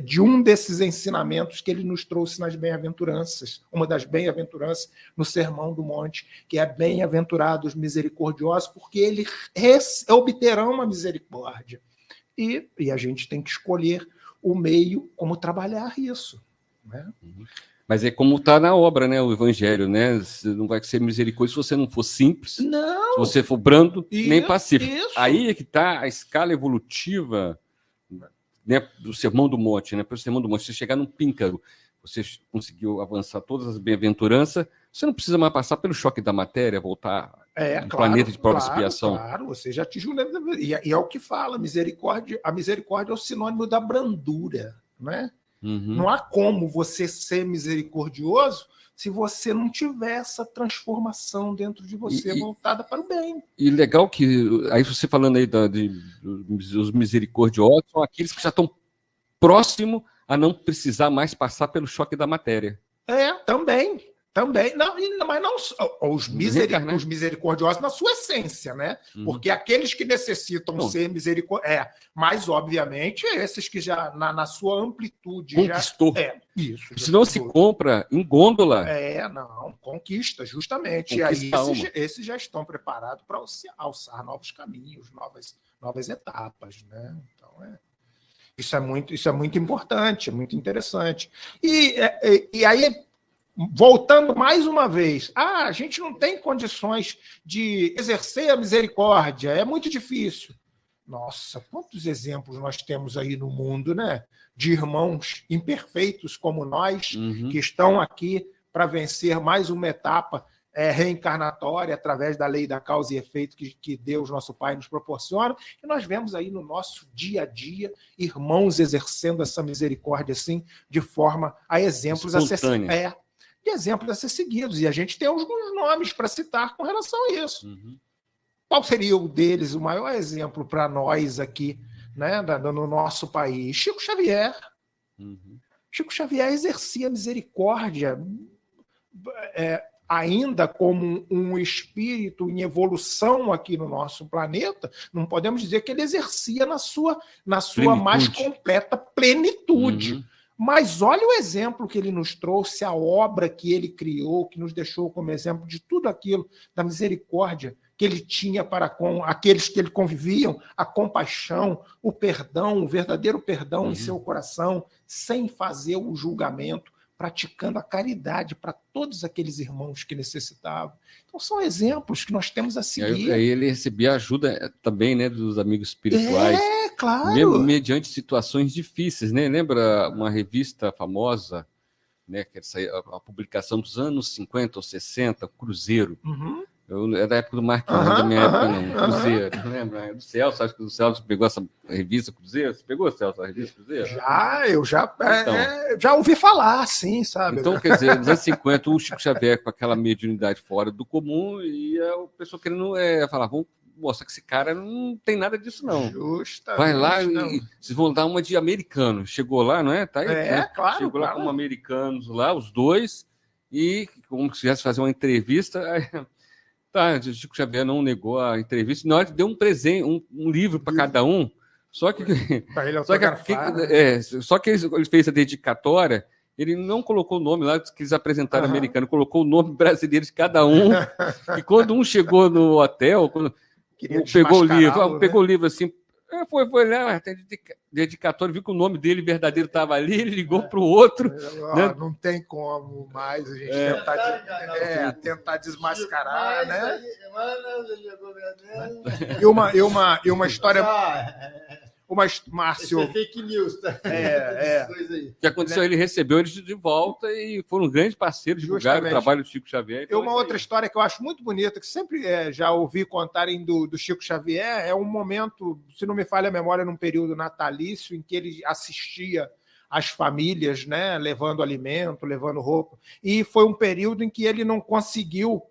de um desses ensinamentos que ele nos trouxe nas bem-aventuranças, uma das bem-aventuranças no Sermão do Monte, que é bem-aventurados misericordiosos, porque eles obterão a misericórdia. E a gente tem que escolher o meio como trabalhar isso, né? Mas é como está na obra, né? O Evangelho, né? Você não vai ser misericórdia se você não for simples, se você for brando, nem pacífico. Isso. Aí é que está a escala evolutiva, né, do Sermão do Monte, né? Pelo Sermão do Monte, você chegar num píncaro, você conseguiu avançar todas as bem-aventuranças, você não precisa mais passar pelo choque da matéria, voltar ao planeta de prova e expiação. Claro, você já atingiu. E é o que fala, a misericórdia é o sinônimo da brandura, né? Não há como você ser misericordioso se você não tiver essa transformação dentro de você voltada para o bem. E legal que, aí você falando aí dos misericordiosos, são aqueles que já estão próximos a não precisar mais passar pelo choque da matéria. Também. Não, mas não os misericordiosos na sua essência, né? Porque aqueles que necessitam ser misericordiosos. Mas, obviamente, esses que já, na sua amplitude, conquistou. Isso. Senão se compra em gôndola. Conquista, justamente. Conquista. E aí esses já estão preparados para alçar novos caminhos, novas etapas, né? Então, isso é muito importante, é muito interessante. E aí, voltando mais uma vez, a gente não tem condições de exercer a misericórdia, é muito difícil. Nossa, quantos exemplos nós temos aí no mundo, né? De irmãos imperfeitos como nós, que estão aqui para vencer mais uma etapa reencarnatória através da lei da causa e efeito que Deus, nosso Pai, nos proporciona. E nós vemos aí no nosso dia a dia irmãos exercendo essa misericórdia assim, de forma a exemplos acessíveis. De exemplos a ser seguidos. E a gente tem alguns nomes para citar com relação a isso. Qual seria o deles, o maior exemplo para nós aqui, né, no nosso país? Chico Xavier. Chico Xavier exercia misericórdia ainda como um espírito em evolução aqui no nosso planeta. Não podemos dizer que ele exercia na sua mais completa plenitude. Mas olha o exemplo que ele nos trouxe, a obra que ele criou, que nos deixou como exemplo de tudo aquilo, da misericórdia que ele tinha para com aqueles que ele conviviam, a compaixão, o perdão, o verdadeiro perdão em seu coração, sem fazer o julgamento, praticando a caridade para todos aqueles irmãos que necessitavam. Então são exemplos que nós temos a seguir. Aí ele recebia ajuda também, né, dos amigos espirituais. Claro. Mesmo mediante situações difíceis, né? Lembra uma revista famosa, né, que a publicação dos anos 50 ou 60, Cruzeiro. É da época do Marquinhos, da minha época não. Cruzeiro, não lembra? É do Celso, acho que o Celso pegou essa revista Cruzeiro. Você pegou, Celso, a revista Cruzeiro? Eu já ouvi falar, sim, sabe? Então, quer dizer, nos anos 50, o Chico Xavier com aquela mediunidade fora do comum e a pessoa querendo falar, vamos mostrar que esse cara não tem nada disso, não. Justamente. Vai lá e vocês vão dar uma de americano. Chegou lá, não é? Tá aí, né? Claro. Chegou lá como americanos lá, os dois, e como se quisesse fazer uma entrevista. Aí, o Chico Xavier não negou a entrevista, na hora que deu um presente, um livro para cada um. Só que ele fez a dedicatória, ele não colocou o nome lá que eles apresentaram americano, colocou o nome brasileiro de cada um. E quando um chegou no hotel, pegou o livro assim, foi lá, tem dedicatório, viu que o nome dele verdadeiro estava ali, ele ligou para o outro. Né? Não tem como mais a gente tentar desmascarar, né? E uma história... Márcio... Isso é fake news, tá? O que aconteceu? Ele recebeu eles de volta e foram grandes parceiros, divulgaram o trabalho do Chico Xavier. Então uma outra história que eu acho muito bonita, que sempre já ouvi contarem do Chico Xavier, é um momento, se não me falha a memória, num período natalício, em que ele assistia às famílias, né, levando alimento, levando roupa. E foi um período em que ele não conseguiu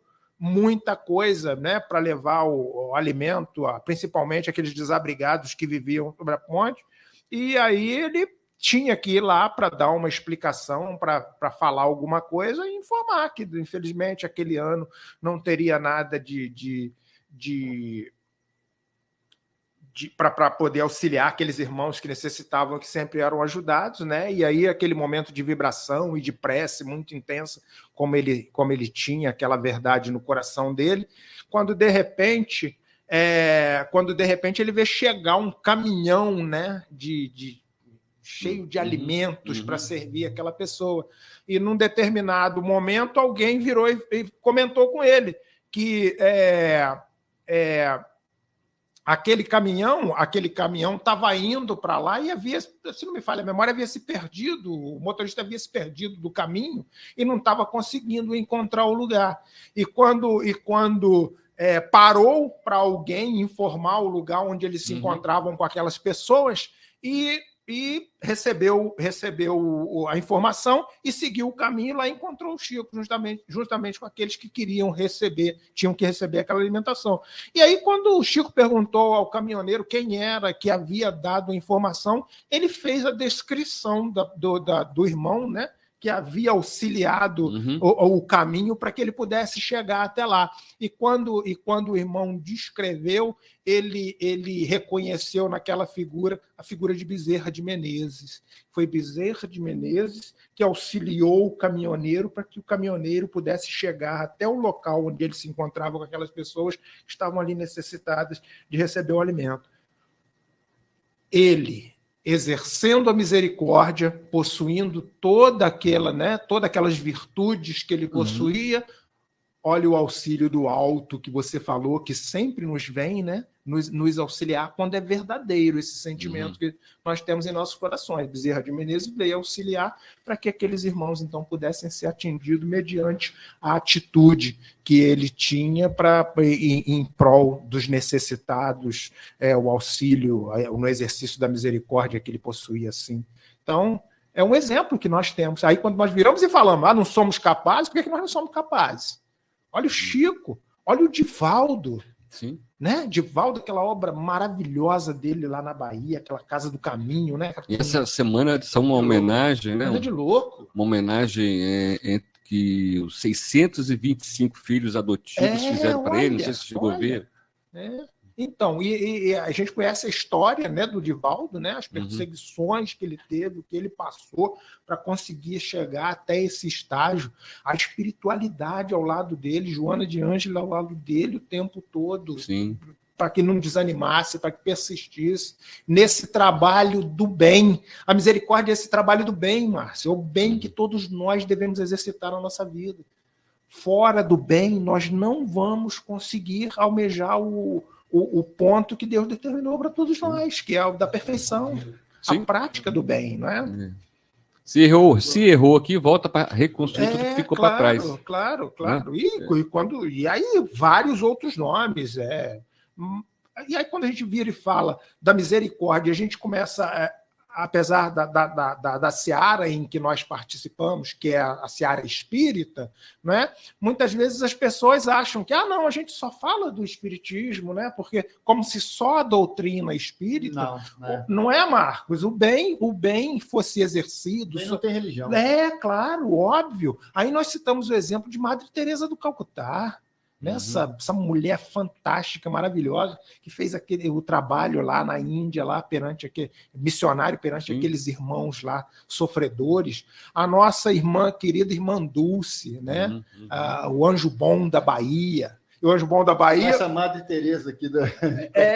muita coisa, né, para levar o alimento, principalmente aqueles desabrigados que viviam sobre a ponte, e aí ele tinha que ir lá para dar uma explicação, para falar alguma coisa e informar que, infelizmente, aquele ano não teria nada para poder auxiliar aqueles irmãos que necessitavam, que sempre eram ajudados, né? E aí aquele momento de vibração e de prece muito intensa, como ele tinha aquela verdade no coração dele, quando de repente ele vê chegar um caminhão, né, cheio de alimentos para servir aquela pessoa. E num determinado momento alguém virou e comentou com ele que aquele caminhão estava indo para lá e havia, se não me falha a memória, o motorista havia se perdido do caminho e não estava conseguindo encontrar o lugar. E quando parou para alguém informar o lugar onde eles se encontravam com aquelas pessoas e recebeu a informação e seguiu o caminho, lá encontrou o Chico, justamente com aqueles que tinham que receber aquela alimentação. E aí, quando o Chico perguntou ao caminhoneiro quem era que havia dado a informação, ele fez a descrição do irmão, né, que havia auxiliado o caminho para que ele pudesse chegar até lá. E quando o irmão descreveu, ele reconheceu naquela figura a figura de Bezerra de Menezes. Foi Bezerra de Menezes que auxiliou o caminhoneiro para que o caminhoneiro pudesse chegar até o local onde ele se encontrava com aquelas pessoas que estavam ali necessitadas de receber o alimento. Ele, exercendo a misericórdia, possuindo todas aquelas virtudes que ele possuía, olha o auxílio do alto que você falou, que sempre nos vem, né, nos auxiliar quando é verdadeiro esse sentimento que nós temos em nossos corações. Bezerra de Menezes veio auxiliar para que aqueles irmãos, então, pudessem ser atendidos mediante a atitude que ele tinha em prol dos necessitados, o auxílio, no exercício da misericórdia que ele possuía, assim. Então, é um exemplo que nós temos. Aí, quando nós viramos e falamos, não somos capazes, por que nós não somos capazes? Olha o Chico, olha o Divaldo. Sim. Né? Divaldo, aquela obra maravilhosa dele lá na Bahia, aquela Casa do Caminho, né? E essa semana são uma homenagem, né? Coisa de louco. Uma homenagem que os 625 filhos adotivos fizeram para ele, não sei se chegou a ver. Então, e a gente conhece a história, né, do Divaldo, né, as perseguições que ele teve, o que ele passou para conseguir chegar até esse estágio, a espiritualidade ao lado dele, Joana de Ângela ao lado dele o tempo todo, para que não desanimasse, para que persistisse nesse trabalho do bem. A misericórdia é esse trabalho do bem, Márcio, é o bem que todos nós devemos exercitar na nossa vida. Fora do bem, nós não vamos conseguir almejar o ponto que Deus determinou para todos nós, que é o da perfeição, a prática do bem, não é? Se errou aqui, volta para reconstruir tudo que ficou para trás. Claro. Né? E aí vários outros nomes. E aí quando a gente vira e fala da misericórdia, a gente começa, apesar da seara em que nós participamos, que é a seara espírita, né? Muitas vezes as pessoas acham que não, a gente só fala do espiritismo, né? Porque como se só a doutrina espírita não é, Marcos, o bem fosse exercido. Não tem religião. Claro, óbvio. Aí nós citamos o exemplo de Madre Teresa do Calcutá. Né? Essa mulher fantástica, maravilhosa, que fez o trabalho lá na Índia, lá missionário perante aqueles irmãos lá, sofredores. A nossa querida irmã Dulce, né? O anjo bom da Bahia. O anjo bom da Bahia. Essa Madre Teresa aqui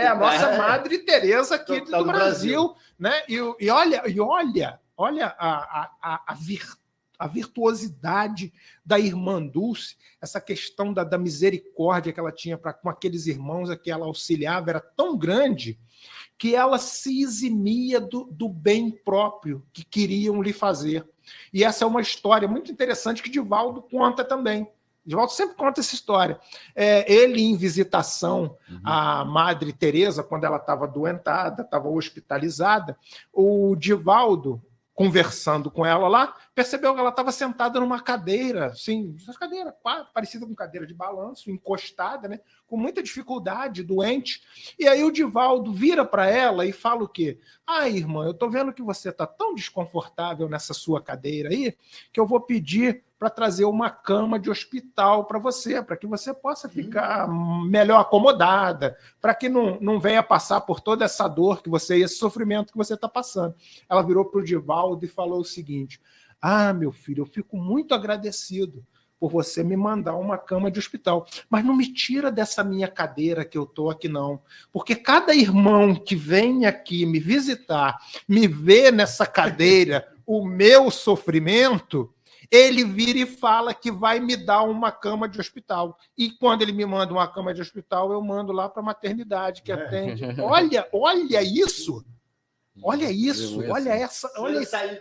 a nossa Madre Teresa aqui do Brasil. Né? E olha a virtuosidade da irmã Dulce, essa questão da misericórdia que ela tinha com aqueles irmãos a que ela auxiliava era tão grande que ela se eximia do bem próprio que queriam lhe fazer. E essa é uma história muito interessante que Divaldo conta também. Divaldo sempre conta essa história. Ele, em visitação à Madre Teresa, quando ela estava doentada, estava hospitalizada, o Divaldo, conversando com ela lá, percebeu que ela estava sentada numa cadeira, assim, cadeira parecida com cadeira de balanço, encostada, né, com muita dificuldade, doente. E aí o Divaldo vira para ela e fala o quê? Irmã, eu estou vendo que você está tão desconfortável nessa sua cadeira aí, que eu vou pedir para trazer uma cama de hospital para você, para que você possa ficar melhor acomodada, para que não venha passar por toda essa dor esse sofrimento que você está passando. Ela virou para o Divaldo e falou o seguinte: meu filho, eu fico muito agradecido por você me mandar uma cama de hospital, mas não me tira dessa minha cadeira que eu estou aqui, não. Porque cada irmão que vem aqui me visitar, me vê nessa cadeira, o meu sofrimento, ele vira e fala que vai me dar uma cama de hospital. E quando ele me manda uma cama de hospital, eu mando lá para a maternidade que atende. Olha isso! Olha isso, olha essa. Olha isso. Ela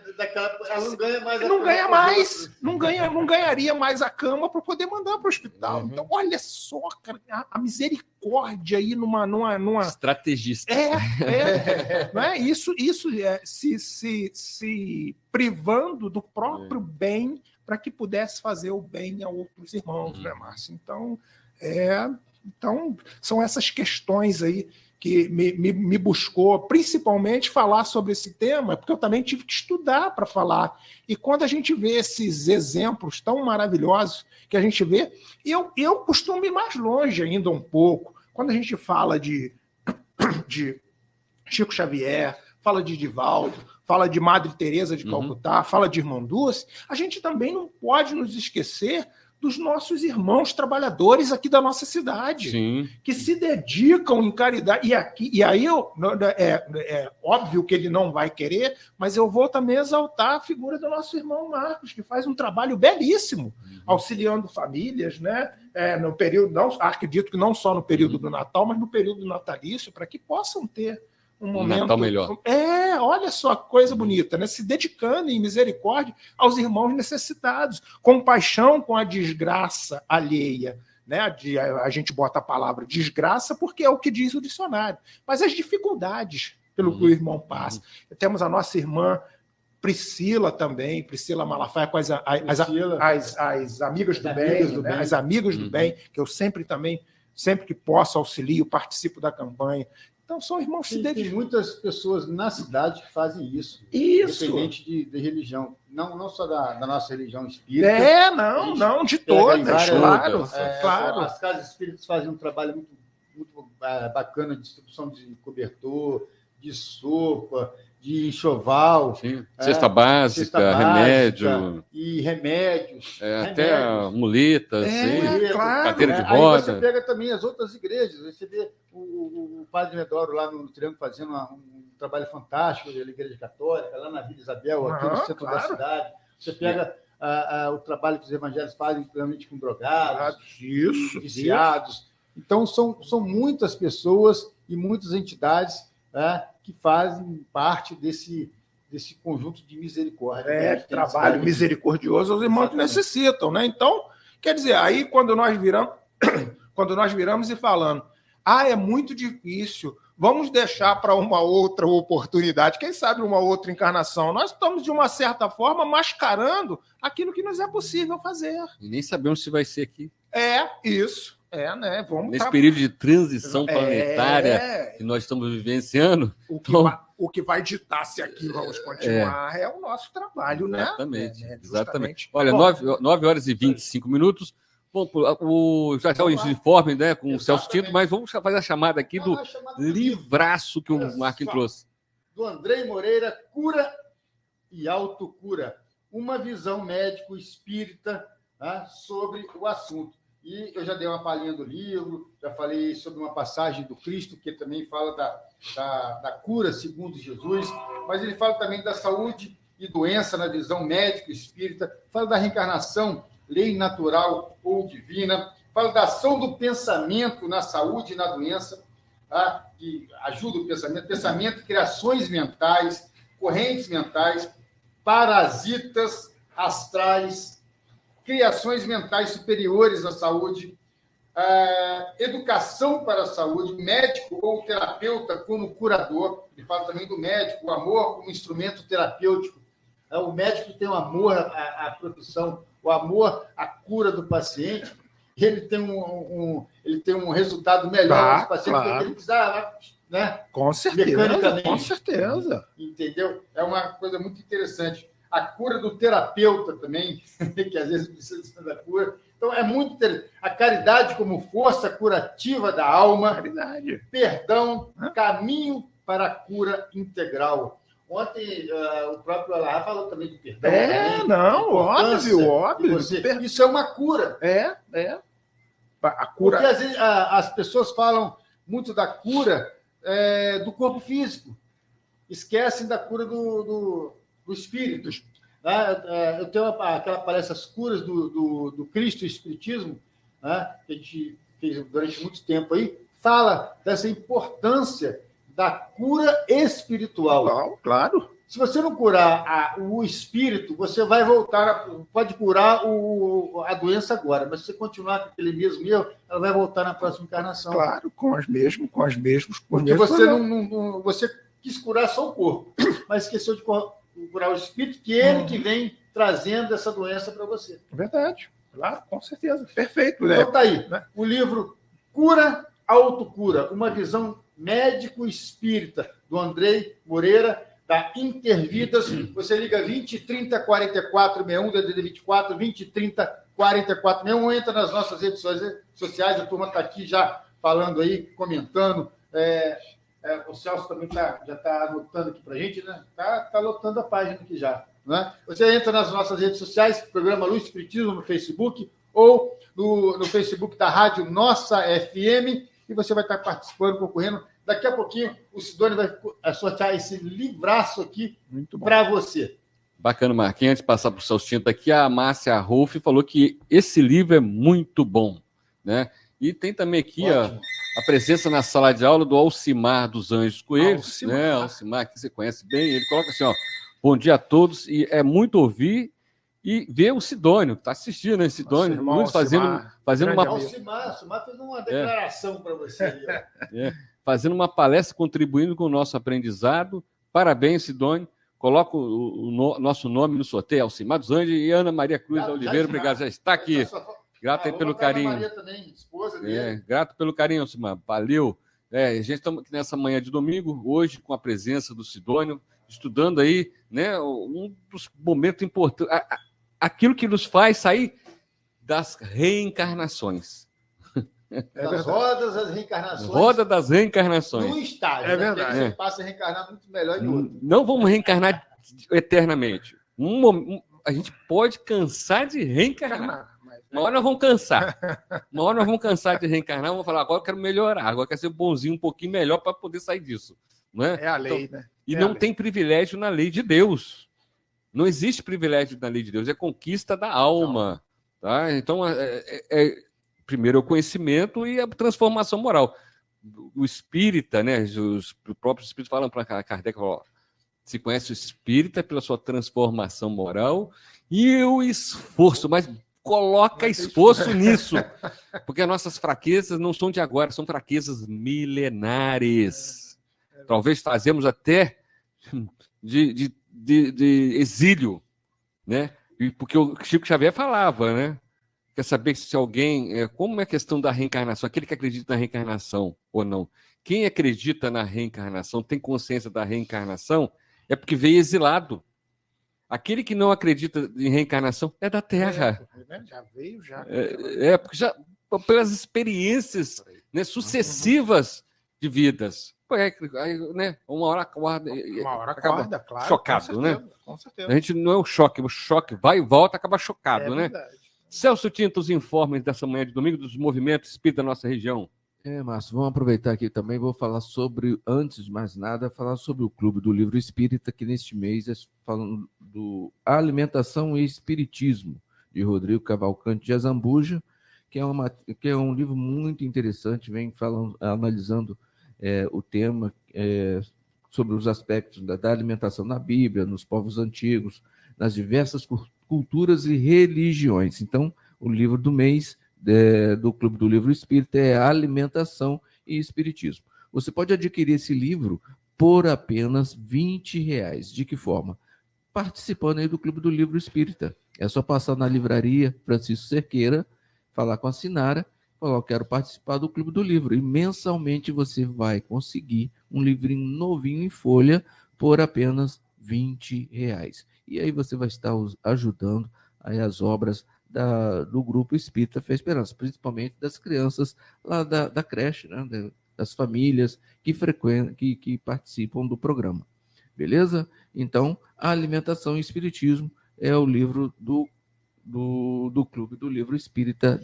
não ganha mais. Não ganha mais. Não ganharia mais a cama para poder mandar para o hospital. Então, olha só, cara, a misericórdia aí numa estrategista. Não é? Isso se privando do próprio bem para que pudesse fazer o bem a outros irmãos, né, Márcio? Então, são essas questões aí que me buscou, principalmente, falar sobre esse tema, porque eu também tive que estudar para falar. E quando a gente vê esses exemplos tão maravilhosos que a gente vê, eu costumo ir mais longe ainda um pouco. Quando a gente fala de Chico Xavier, fala de Divaldo, fala de Madre Teresa de Calcutá, fala de Irmã Dulce, a gente também não pode nos esquecer dos nossos irmãos trabalhadores aqui da nossa cidade, que se dedicam em caridade. E aí é óbvio que ele não vai querer, mas eu vou também exaltar a figura do nosso irmão Marcos, que faz um trabalho belíssimo, auxiliando famílias, né? No período, acredito que não só no período do Natal, mas no período natalício, para que possam ter um momento Natal melhor. Olha só que coisa bonita, né? Se dedicando em misericórdia aos irmãos necessitados, compaixão com a desgraça alheia, né? A gente bota a palavra desgraça porque é o que diz o dicionário, mas as dificuldades pelo que o irmão passa. Temos a nossa irmã Priscila também, Priscila Malafaia, com as amigas do bem, né? As amigas do bem, que eu sempre que posso auxilio, participo da campanha. Então, são irmãos que se dedicam. Tem muitas pessoas na cidade que fazem isso. Independente de religião. Não só da nossa religião espírita. Não, de todas, claro. As casas espíritas fazem um trabalho muito, muito bacana de distribuição de cobertor, de sopa, de enxoval. Cesta básica, remédio. E remédios. Até muletas, claro. Cadeira de roda. Aí você pega também as outras igrejas. Você vê o Padre Medoro lá no Triângulo fazendo um trabalho fantástico da Igreja Católica, lá na Vila Isabel, aqui no centro da cidade. Você pega o trabalho que os evangelhos fazem, principalmente com drogados, viciados. Então, são muitas pessoas e muitas entidades que fazem parte desse desse conjunto de misericórdia. Trabalho misericordioso os irmãos que necessitam, né? Então, quer dizer, aí quando nós viramos e falando, é muito difícil, vamos deixar para uma outra oportunidade, quem sabe uma outra encarnação. Nós estamos, de uma certa forma, mascarando aquilo que nos é possível fazer. E nem sabemos se vai ser aqui. Isso. Né? Nesse período de transição planetária que nós estamos vivenciando. O que vai ditar se aqui vamos continuar é o nosso trabalho, exatamente, né? Exatamente. Olha, 9 horas e 25 minutos. Bom, já o informe, né, com o Celso Tinto, mas vamos fazer a chamada aqui do livraço que o Marquinhos trouxe. Do Andrei Moreira, Cura e Autocura. Uma visão médico-espírita sobre o assunto. E eu já dei uma palhinha do livro, já falei sobre uma passagem do Cristo, que também fala da cura segundo Jesus, mas ele fala também da saúde e doença na visão médico-espírita, fala da reencarnação, lei natural ou divina, fala da ação do pensamento na saúde e na doença, que ajuda o pensamento, criações mentais, correntes mentais, parasitas astrais, criações mentais superiores à saúde, educação para a saúde, médico ou terapeuta como curador. Ele fala também do médico, o amor como instrumento terapêutico. O médico tem o amor à profissão, o amor à cura do paciente. Ele tem um resultado melhor do paciente do que ele precisava, né? Com certeza. Entendeu? É uma coisa muito interessante. A cura do terapeuta também, que às vezes precisa da cura. Então, é muito interessante. A caridade como força curativa da alma. Caridade. Perdão, caminho para a cura integral. Ontem, o próprio Alá falou também do perdão. Óbvio. Isso é uma cura. A cura... Porque às vezes as pessoas falam muito da cura do corpo físico. Esquecem da cura do espírito. Eu tenho aquela palestra As Curas do Cristo e Espiritismo, que a gente fez durante muito tempo aí, fala dessa importância da cura espiritual. Claro. Se você não curar o espírito, você vai voltar, pode curar a doença agora, mas se você continuar com aquele mesmo erro, ela vai voltar na próxima encarnação. Claro, com os mesmos. Porque você quis curar só o corpo, mas esqueceu de curar o espírito, que ele que vem trazendo essa doença para você. Verdade. Claro, com certeza. Perfeito. Então tá aí. O livro Cura, Autocura, uma visão médico-espírita, do Andrei Moreira, da Intervidas. Você liga 20 30 44 61, DDD 24, 20 30 44 61, entra nas nossas redes sociais, a turma está aqui já falando aí, comentando. O Celso também já está anotando aqui para a gente, né? Está lotando a página aqui já. Né? Você entra nas nossas redes sociais, programa Luz Espiritismo no Facebook, ou no Facebook da Rádio Nossa FM, e você vai estar participando, concorrendo. Daqui a pouquinho o Sidônio vai sortear esse livraço aqui para você. Bacana, Marquinhos. Antes de passar para o Celso Tinto aqui, a Márcia Rolf falou que esse livro é muito bom, né? E tem também aqui a presença na sala de aula do Alcimar dos Anjos Coelhos, né? Alcimar, que você conhece bem. Ele coloca assim, bom dia a todos, e é muito ouvir e ver o Sidônio, que está assistindo, né? Sidônio, muito fazendo uma... Alcimar fez uma declaração para você aí, fazendo uma palestra, contribuindo com o nosso aprendizado. Parabéns, Sidônio. Coloca o nosso nome no sorteio, Alcimar dos Anjos e Ana Maria Cruz da Oliveira. Obrigado, já está aqui. Grato aí pelo carinho. Ana Maria também, esposa dele. Grato pelo carinho, Alcimar. Valeu. A gente estamos aqui nessa manhã de domingo, hoje, com a presença do Sidônio, estudando aí, né, um dos momentos importantes, aquilo que nos faz sair das reencarnações. Das rodas das reencarnações. Roda das reencarnações. No estágio. É verdade. Você passa a reencarnar muito melhor que o outro. Não vamos reencarnar eternamente. A gente pode cansar de reencarnar. Uma hora nós vamos cansar de reencarnar, vamos falar, agora eu quero melhorar, agora eu quero ser bonzinho um pouquinho melhor para poder sair disso. Não é? É a lei, né? E não tem privilégio na lei de Deus. Não existe privilégio na lei de Deus, é conquista da alma. Tá? Então, primeiro é o conhecimento e a transformação moral. O espírita, né? O próprio espírito falando para Kardec, Se conhece o espírita pela sua transformação moral e o esforço, mas coloca esforço nisso, porque as nossas fraquezas não são de agora, são fraquezas milenares. Talvez fazemos até de exílio, né? Porque o Chico Xavier falava, né? Quer saber se alguém... como é a questão da reencarnação? Aquele que acredita na reencarnação ou não. Quem acredita na reencarnação, tem consciência da reencarnação, é porque veio exilado. Aquele que não acredita em reencarnação é da Terra. Já veio, já. Porque já pelas experiências, né, sucessivas de vidas. Né, uma hora acorda, claro. Chocado, com certeza, né? Com certeza. A gente não é o choque vai e volta, acaba chocado, né? Verdade. Celso Tinta, os informes dessa manhã de domingo dos movimentos espírita da nossa região. Márcio, vamos aproveitar aqui também, vou falar sobre, antes de mais nada, falar sobre o Clube do Livro Espírita, que neste mês é falando do Alimentação e Espiritismo, de Rodrigo Cavalcante de Azambuja, que é um livro muito interessante, vem analisando o tema sobre os aspectos da alimentação na Bíblia, nos povos antigos, nas diversas culturas e religiões. Então, o livro do mês do Clube do Livro Espírita é Alimentação e Espiritismo. Você pode adquirir esse livro por apenas R$20. De que forma? Participando aí do Clube do Livro Espírita. É só passar na livraria Francisco Cerqueira, falar com a Sinara, falar: eu quero participar do Clube do Livro. E mensalmente você vai conseguir um livrinho novinho em folha por apenas R$20. E aí você vai estar ajudando aí as obras do Grupo Espírita Fé e Esperança, principalmente das crianças lá da creche, né? Das famílias que participam do programa. Beleza? Então, a Alimentação e Espiritismo é o livro do Clube do Livro Espírita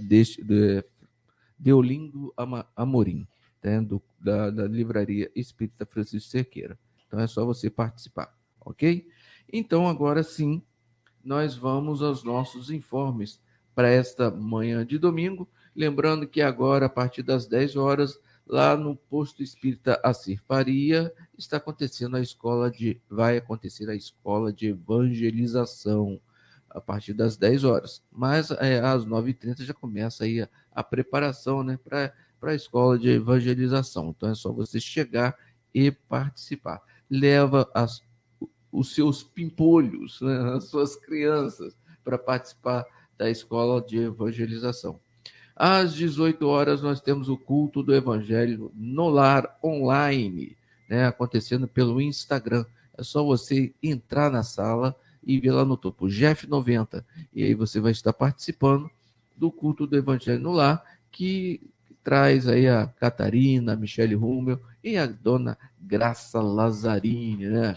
de Olindo Amorim, né? Da Livraria Espírita Francisco Cerqueira. Então, é só você participar, ok? Então, agora sim, nós vamos aos nossos informes para esta manhã de domingo. Lembrando que agora, a partir das 10 horas, lá no Posto Espírita Acir Faria, vai acontecer a escola de evangelização, a partir das 10 horas. Mas às 9h30 já começa aí a preparação, né, para a escola de evangelização. Então é só você chegar e participar. Leva os seus pimpolhos, né, as suas crianças, para participar da escola de evangelização. Às 18 horas, nós temos o culto do Evangelho no Lar online, né, acontecendo pelo Instagram. É só você entrar na sala e ver lá no topo, Jeff90. E aí você vai estar participando do culto do Evangelho no Lar, que traz aí a Catarina, a Michele Rummel e a dona Graça Lazzarini, né?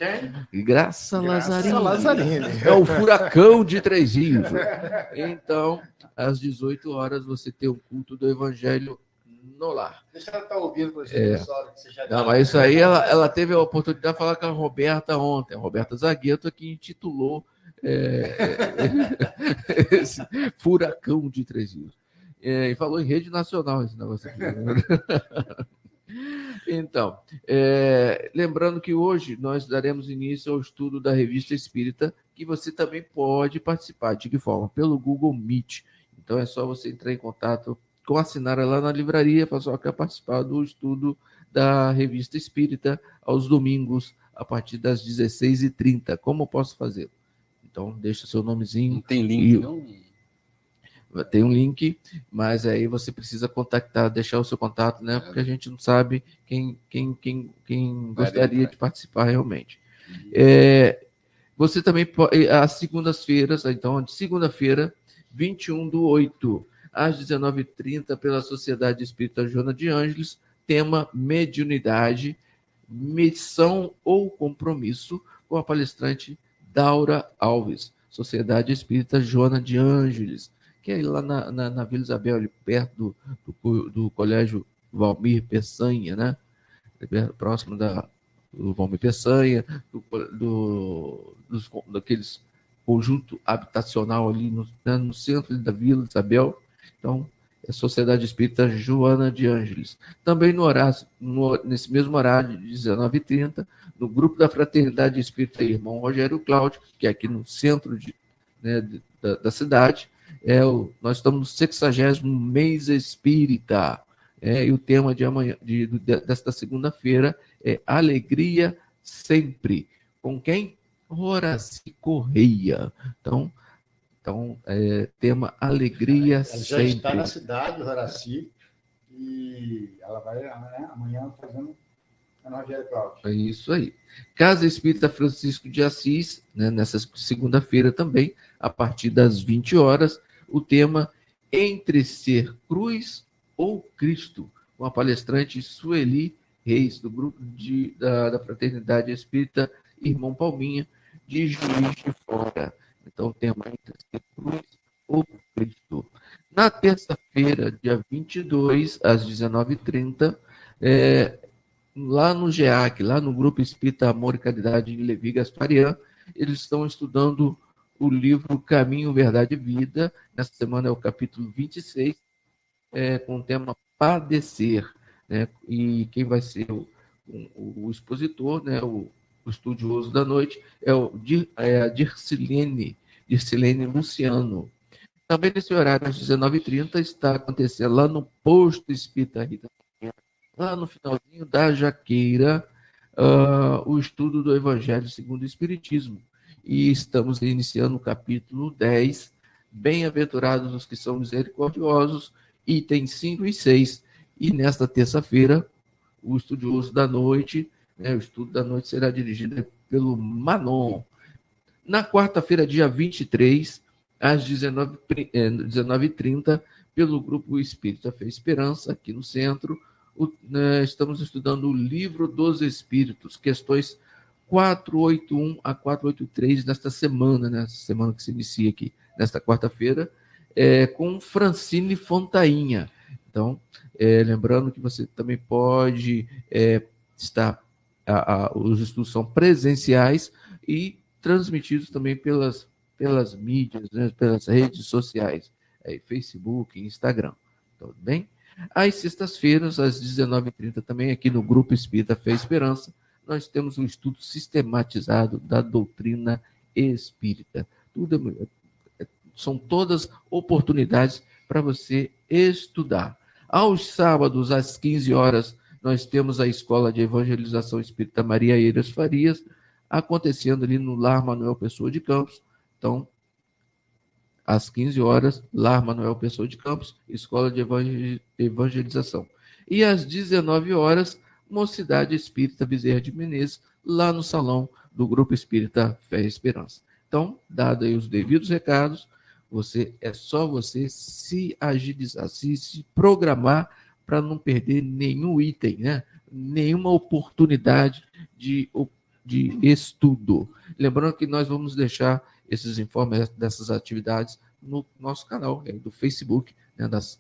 Quem? Graça Lazzarini. Lazzarini. É o furacão de Três Rios. Então, às 18 horas, você tem o culto do Evangelho no Lar. Deixa ela estar ouvindo para você, pessoal. Que você já não, mas isso aí, ela teve a oportunidade de falar com a Roberta ontem. A Roberta Zagueto, que intitulou esse furacão de Três Rios. E falou em rede nacional esse negócio aqui. Então, lembrando que hoje nós daremos início ao estudo da Revista Espírita, que você também pode participar. De que forma? Pelo Google Meet. Então é só você entrar em contato com a Sinara lá na livraria, falar só que quer participar do estudo da Revista Espírita aos domingos, a partir das 16h30. Como eu posso fazer? Então, deixa seu nomezinho. Não tem link, não? Tem um link, mas aí você precisa contactar, deixar o seu contato, né? Porque a gente não sabe quem gostaria de participar realmente. Você também pode, às segundas-feiras, então, de segunda-feira, 21/8, às 19h30, pela Sociedade Espírita Joana de Ângeles, tema mediunidade, missão ou compromisso, com a palestrante Daura Alves, Sociedade Espírita Joana de Ângeles, que é lá na Vila Isabel, ali perto do Colégio Valmir Peçanha, né? Próximo do Valmir Peçanha, daqueles conjunto habitacional ali no centro da Vila Isabel. Então, Sociedade Espírita Joana de Ângeles. Também nesse mesmo horário, de 19h30, no grupo da Fraternidade Espírita Irmão Rogério Cláudio, que é aqui no centro da cidade, nós estamos no 60º mês espírita. E o tema de amanhã, desta segunda-feira, é Alegria Sempre. Com quem? Horaci Correia. Então, tema Alegria ela Sempre. Já está na cidade, Horaci, e ela vai amanhã fazendo a Rogério Cláudio. É isso aí. Casa Espírita Francisco de Assis, nessa segunda-feira também, a partir das 20 horas, o tema Entre Ser Cruz ou Cristo, com a palestrante Sueli Reis, do grupo da Fraternidade Espírita Irmão Palminha, de Juiz de Fora. Então, o tema Entre Ser Cruz ou Cristo. Na terça-feira, dia 22, às 19h30, lá no GEAC, lá no Grupo Espírita Amor e Caridade de Levi Gasparian, eles estão estudando o livro Caminho, Verdade e Vida. Nessa semana é o capítulo 26, com o tema Padecer. E quem vai ser o expositor, o estudioso da noite, é a Dircilene Luciano. Também nesse horário, às 19h30, está acontecendo lá no Posto Espírita Rita, lá no finalzinho da Jaqueira, o estudo do Evangelho segundo o Espiritismo. E estamos iniciando o capítulo 10, Bem-aventurados os que são misericordiosos, itens 5 e 6. E nesta terça-feira, o estudioso da noite, o estudo da noite será dirigido pelo Manon. Na quarta-feira, dia 23, às 19h30, pelo Grupo Espírita Fé e Esperança, aqui no centro, estamos estudando o Livro dos Espíritos, questões 481 a 483 nesta semana que se inicia aqui, nesta quarta-feira, com Francine Fontainha. Então, lembrando que você também pode estar... os estudos são presenciais e transmitidos também pelas mídias, pelas redes sociais, Facebook, Instagram. Tudo bem? Às sextas-feiras, às 19h30, também aqui no Grupo Espírita Fé e Esperança, nós temos um estudo sistematizado da doutrina espírita. São todas oportunidades para você estudar. Aos sábados, às 15 horas, nós temos a Escola de Evangelização Espírita Maria Eiras Farias, acontecendo ali no Lar Manuel Pessoa de Campos. Então, às 15 horas, Lar Manuel Pessoa de Campos, Escola de Evangelização. E às 19 horas, Mocidade Espírita Bezerra de Menezes, lá no salão do Grupo Espírita Fé e Esperança. Então, dados aí os devidos recados, é só você se agilizar, se programar para não perder nenhum item, nenhuma oportunidade de estudo. Lembrando que nós vamos deixar esses informes dessas atividades no nosso canal do Facebook,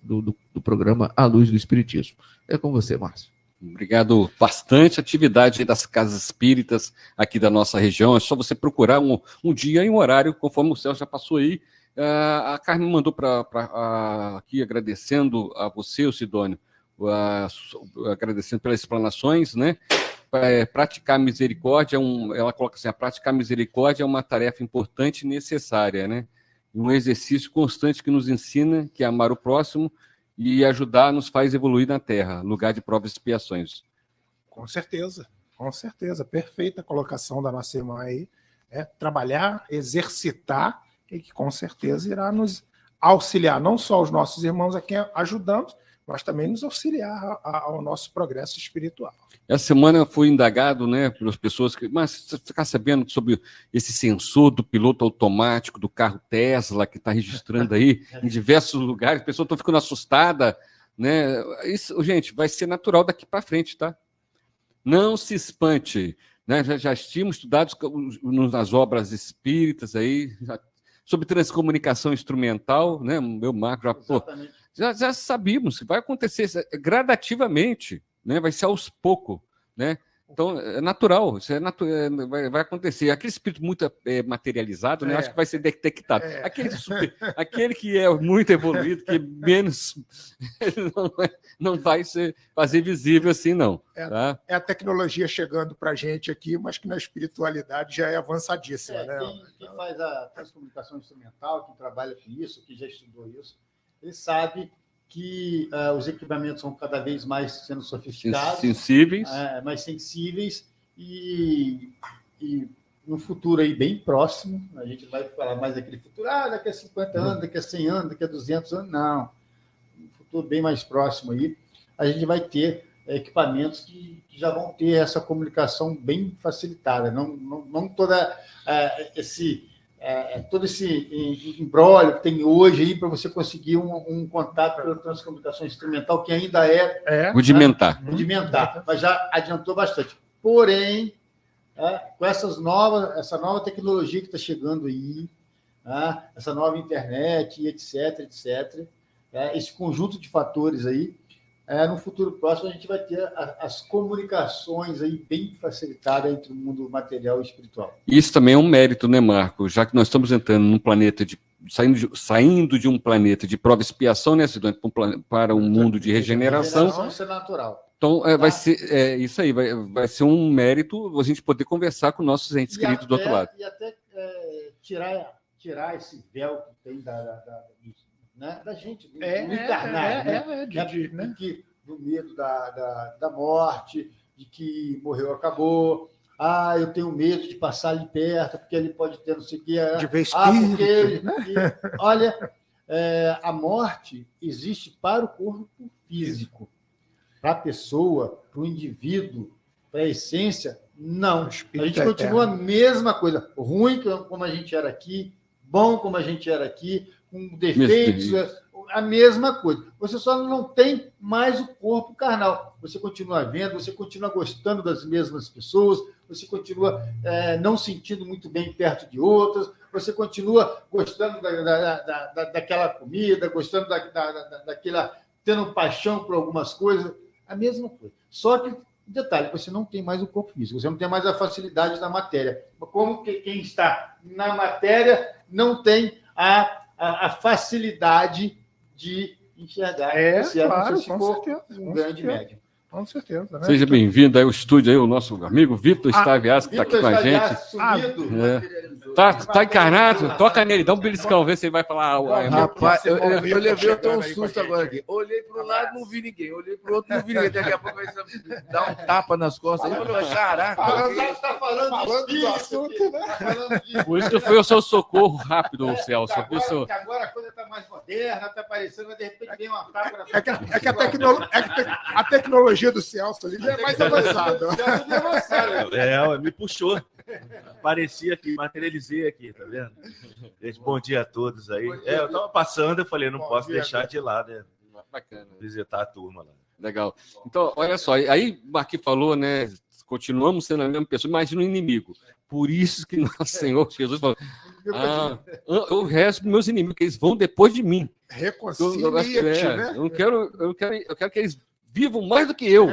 do programa A Luz do Espiritismo. É com você, Márcio. Obrigado. Bastante atividade das casas espíritas aqui da nossa região. É só você procurar um dia e um horário, conforme o Celso já passou aí. A Carmen mandou aqui agradecendo a você, o Sidônio, agradecendo pelas explanações, praticar misericórdia, ela coloca assim, praticar misericórdia é uma tarefa importante e necessária, Um exercício constante que nos ensina que amar o próximo e ajudar nos faz evoluir na Terra, lugar de provas e expiações. Com certeza. Perfeita a colocação da nossa irmã aí. Trabalhar, exercitar, e que com certeza irá nos auxiliar, não só os nossos irmãos a quem ajudamos, mas também nos auxiliar ao nosso progresso espiritual. Essa semana foi indagado, pelas pessoas mas você ficar sabendo sobre esse sensor do piloto automático do carro Tesla que está registrando aí em diversos lugares, as pessoas estão ficando assustadas, Isso, gente, vai ser natural daqui para frente, tá? Não se espante, Já tínhamos estudado nas obras espíritas aí sobre transcomunicação instrumental, Meu Marco já sabíamos que vai acontecer gradativamente, vai ser aos poucos, Então, é natural, isso vai acontecer. Aquele espírito muito materializado, né, eu acho que vai ser detectado. Aquele que é muito evoluído, que menos não vai fazer visível assim, não. Tá? É a tecnologia chegando para a gente aqui, mas que na espiritualidade já é avançadíssima. Né? Quem faz a transcomunicação instrumental, quem trabalha com isso, que já estudou isso, ele sabe que os equipamentos são cada vez mais sendo sofisticados, mais sensíveis e no futuro aí bem próximo, a gente vai falar mais daquele futuro, daqui a 50 anos, daqui a 100 anos, daqui a 200 anos, não. No futuro bem mais próximo aí, a gente vai ter equipamentos que já vão ter essa comunicação bem facilitada, não toda todo esse imbróglio que tem hoje aí para você conseguir um contato pela transcomunicação instrumental, que ainda é rudimentar, mas já adiantou bastante. Porém, com essa nova tecnologia que está chegando aí, essa nova internet, etc., esse conjunto de fatores aí, no futuro próximo, a gente vai ter as comunicações aí bem facilitadas entre o mundo material e espiritual. Isso também é um mérito, né, Marco? Já que nós estamos entrando num planeta saindo de um planeta de prova e expiação, né, para um mundo de regeneração. Isso é natural. Então, vai ser isso aí, vai ser um mérito a gente poder conversar com nossos entes queridos do outro lado. E até tirar esse véu que tem da gente, do encarnado, do medo da morte, de que morreu, acabou. Eu tenho medo de passar ali perto, porque ele pode ter não sei o que. De ver espírito, olha, a morte existe para o corpo físico. Para a pessoa, para o indivíduo, para a essência, não. A gente continua a mesma coisa. Ruim como a gente era aqui, bom como a gente era aqui, com defeitos, a mesma coisa. Você só não tem mais o corpo carnal. Você continua vendo, você continua gostando das mesmas pessoas, você continua não sentindo muito bem perto de outras, você continua gostando daquela comida, gostando daquela, tendo paixão por algumas coisas, a mesma coisa. Só que, detalhe, você não tem mais o corpo físico, você não tem mais a facilidade da matéria. Como que quem está na matéria não tem a facilidade de enxergar. Claro, se for um grande médium. Com certeza. Né? Seja bem-vindo aí ao estúdio, aí, o nosso amigo Vitor Stavias, que está aqui com a gente. Tá encarnado? Toca nele, dá um beliscão, vê se ele vai falar. Rapaz, eu levei até um susto agora aqui. Olhei para um lado, não vi ninguém. Olhei para o outro, não vi ninguém. Daqui a pouco vai dar um tapa nas costas. Aí falou, caraca. Está falando do assunto, né? Por isso que foi o seu socorro rápido, Celso. Agora a coisa está mais moderna, está aparecendo, mas de repente vem uma tapa na a tecnologia do Celso ali já é mais avançada. Me puxou. Apareci aqui, materializei aqui, tá vendo? Gente, bom dia a todos aí. Eu tava passando, eu falei, não posso deixar de ir lá, né? Bacana. Visitar a turma lá. Legal. Então, olha só, aí o Marquinhos falou, né? Continuamos sendo a mesma pessoa, imagina o inimigo. Por isso que nosso Senhor Jesus falou: eu rezo meus inimigos, que eles vão depois de mim. Reconcilia-te, né? Eu quero que eles vivam mais do que eu.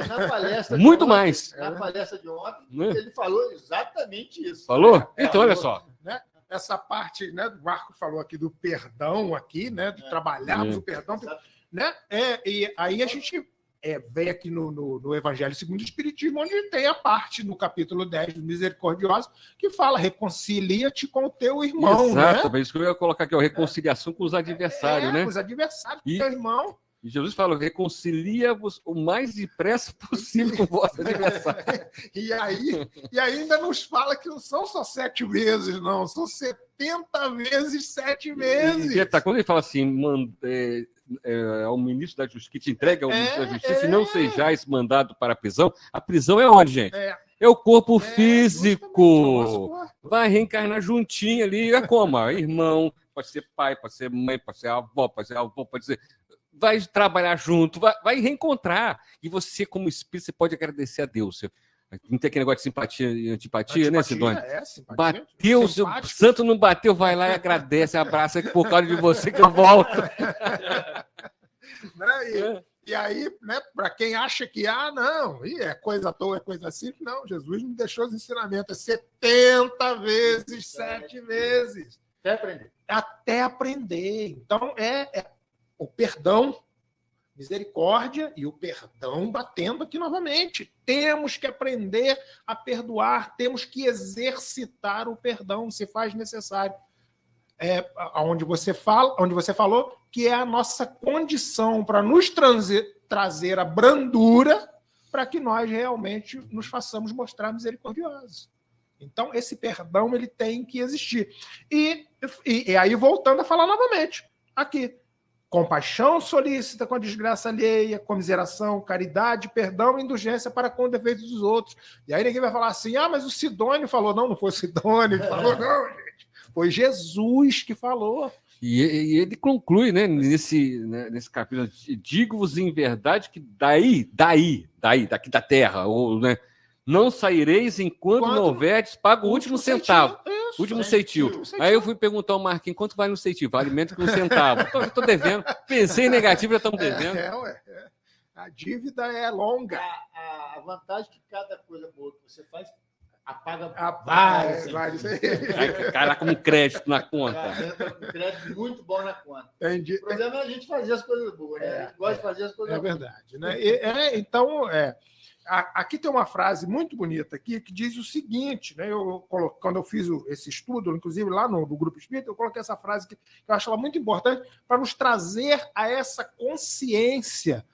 Muito mais. Na palestra de ontem, ele falou exatamente isso. Falou? Então, olha só. Né? Essa parte, né, o Marco falou aqui do perdão aqui, né? De trabalharmos o perdão. Né? E aí a gente vem aqui no Evangelho segundo o Espiritismo, onde tem a parte no capítulo 10 do Misericordioso, que fala: reconcilia-te com o teu irmão. Exato, né? Isso que eu ia colocar aqui, reconciliação com os adversários, né? Com os adversários, com o teu irmão. E Jesus fala: reconcilia-vos o mais depressa possível com o vosso adversário. E aí ainda nos fala que não são só 7 vezes, não, são 70 vezes 7 vezes. Quando ele fala assim, ao ministro da Justiça, que te entrega ao ministro da Justiça, e não sejais mandado para a prisão é onde, gente? É o corpo físico. Vai reencarnar juntinho ali. É como? Irmão, pode ser pai, pode ser mãe, pode ser avó, pode ser. Vai trabalhar junto, vai reencontrar. E você, como espírito, você pode agradecer a Deus. Não tem aquele negócio de simpatia e antipatia, né, Sidônia? Bateu, se o santo não bateu, vai lá e agradece, abraça, que por causa de você que eu volto. E aí, né, para quem acha que, não, é coisa à toa, é coisa simples, não, Jesus não deixou os ensinamentos, é 70 vezes, 7 vezes. Até aprender. Até aprender. Então, o perdão, misericórdia e o perdão batendo aqui novamente. Temos que aprender a perdoar, temos que exercitar o perdão, se faz necessário. Onde você falou que é a nossa condição para nos trazer a brandura para que nós realmente nos façamos mostrar misericordiosos. Então, esse perdão ele tem que existir. E aí, voltando a falar novamente, aqui, compaixão solícita com a desgraça alheia, comiseração, caridade, perdão e indulgência para com os defeitos dos outros. E aí ninguém vai falar assim, mas o Sidônio falou. Não foi o Sidônio que falou, não, gente. Foi Jesus que falou. E ele conclui, né, nesse capítulo, digo-vos em verdade que daqui da terra, ou, né, não saireis enquanto não houverdes pago o último centavo. Isso, último ceitil. Aí eu fui perguntar ao Marquinhos, quanto vale um ceitil? Vale menos que um centavo. Estou devendo. Pensei em negativo, já estamos devendo. A dívida é longa. A vantagem que cada coisa boa que você faz apaga vários. Cai com crédito na conta. Entra com crédito muito bom na conta. Entendi. O problema é a gente fazer as coisas boas, né? A gente gosta de fazer as coisas boas. É verdade. Né? Então, aqui tem uma frase muito bonita aqui que diz o seguinte, né? Quando eu fiz esse estudo, inclusive lá no Grupo Espírita, eu coloquei essa frase que eu acho ela muito importante para nos trazer a essa consciência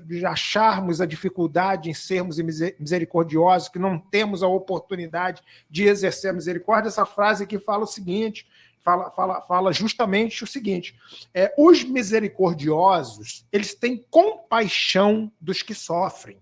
de acharmos a dificuldade em sermos misericordiosos, que não temos a oportunidade de exercer a misericórdia. Essa frase aqui fala o seguinte, fala justamente o seguinte, os misericordiosos, eles têm compaixão dos que sofrem.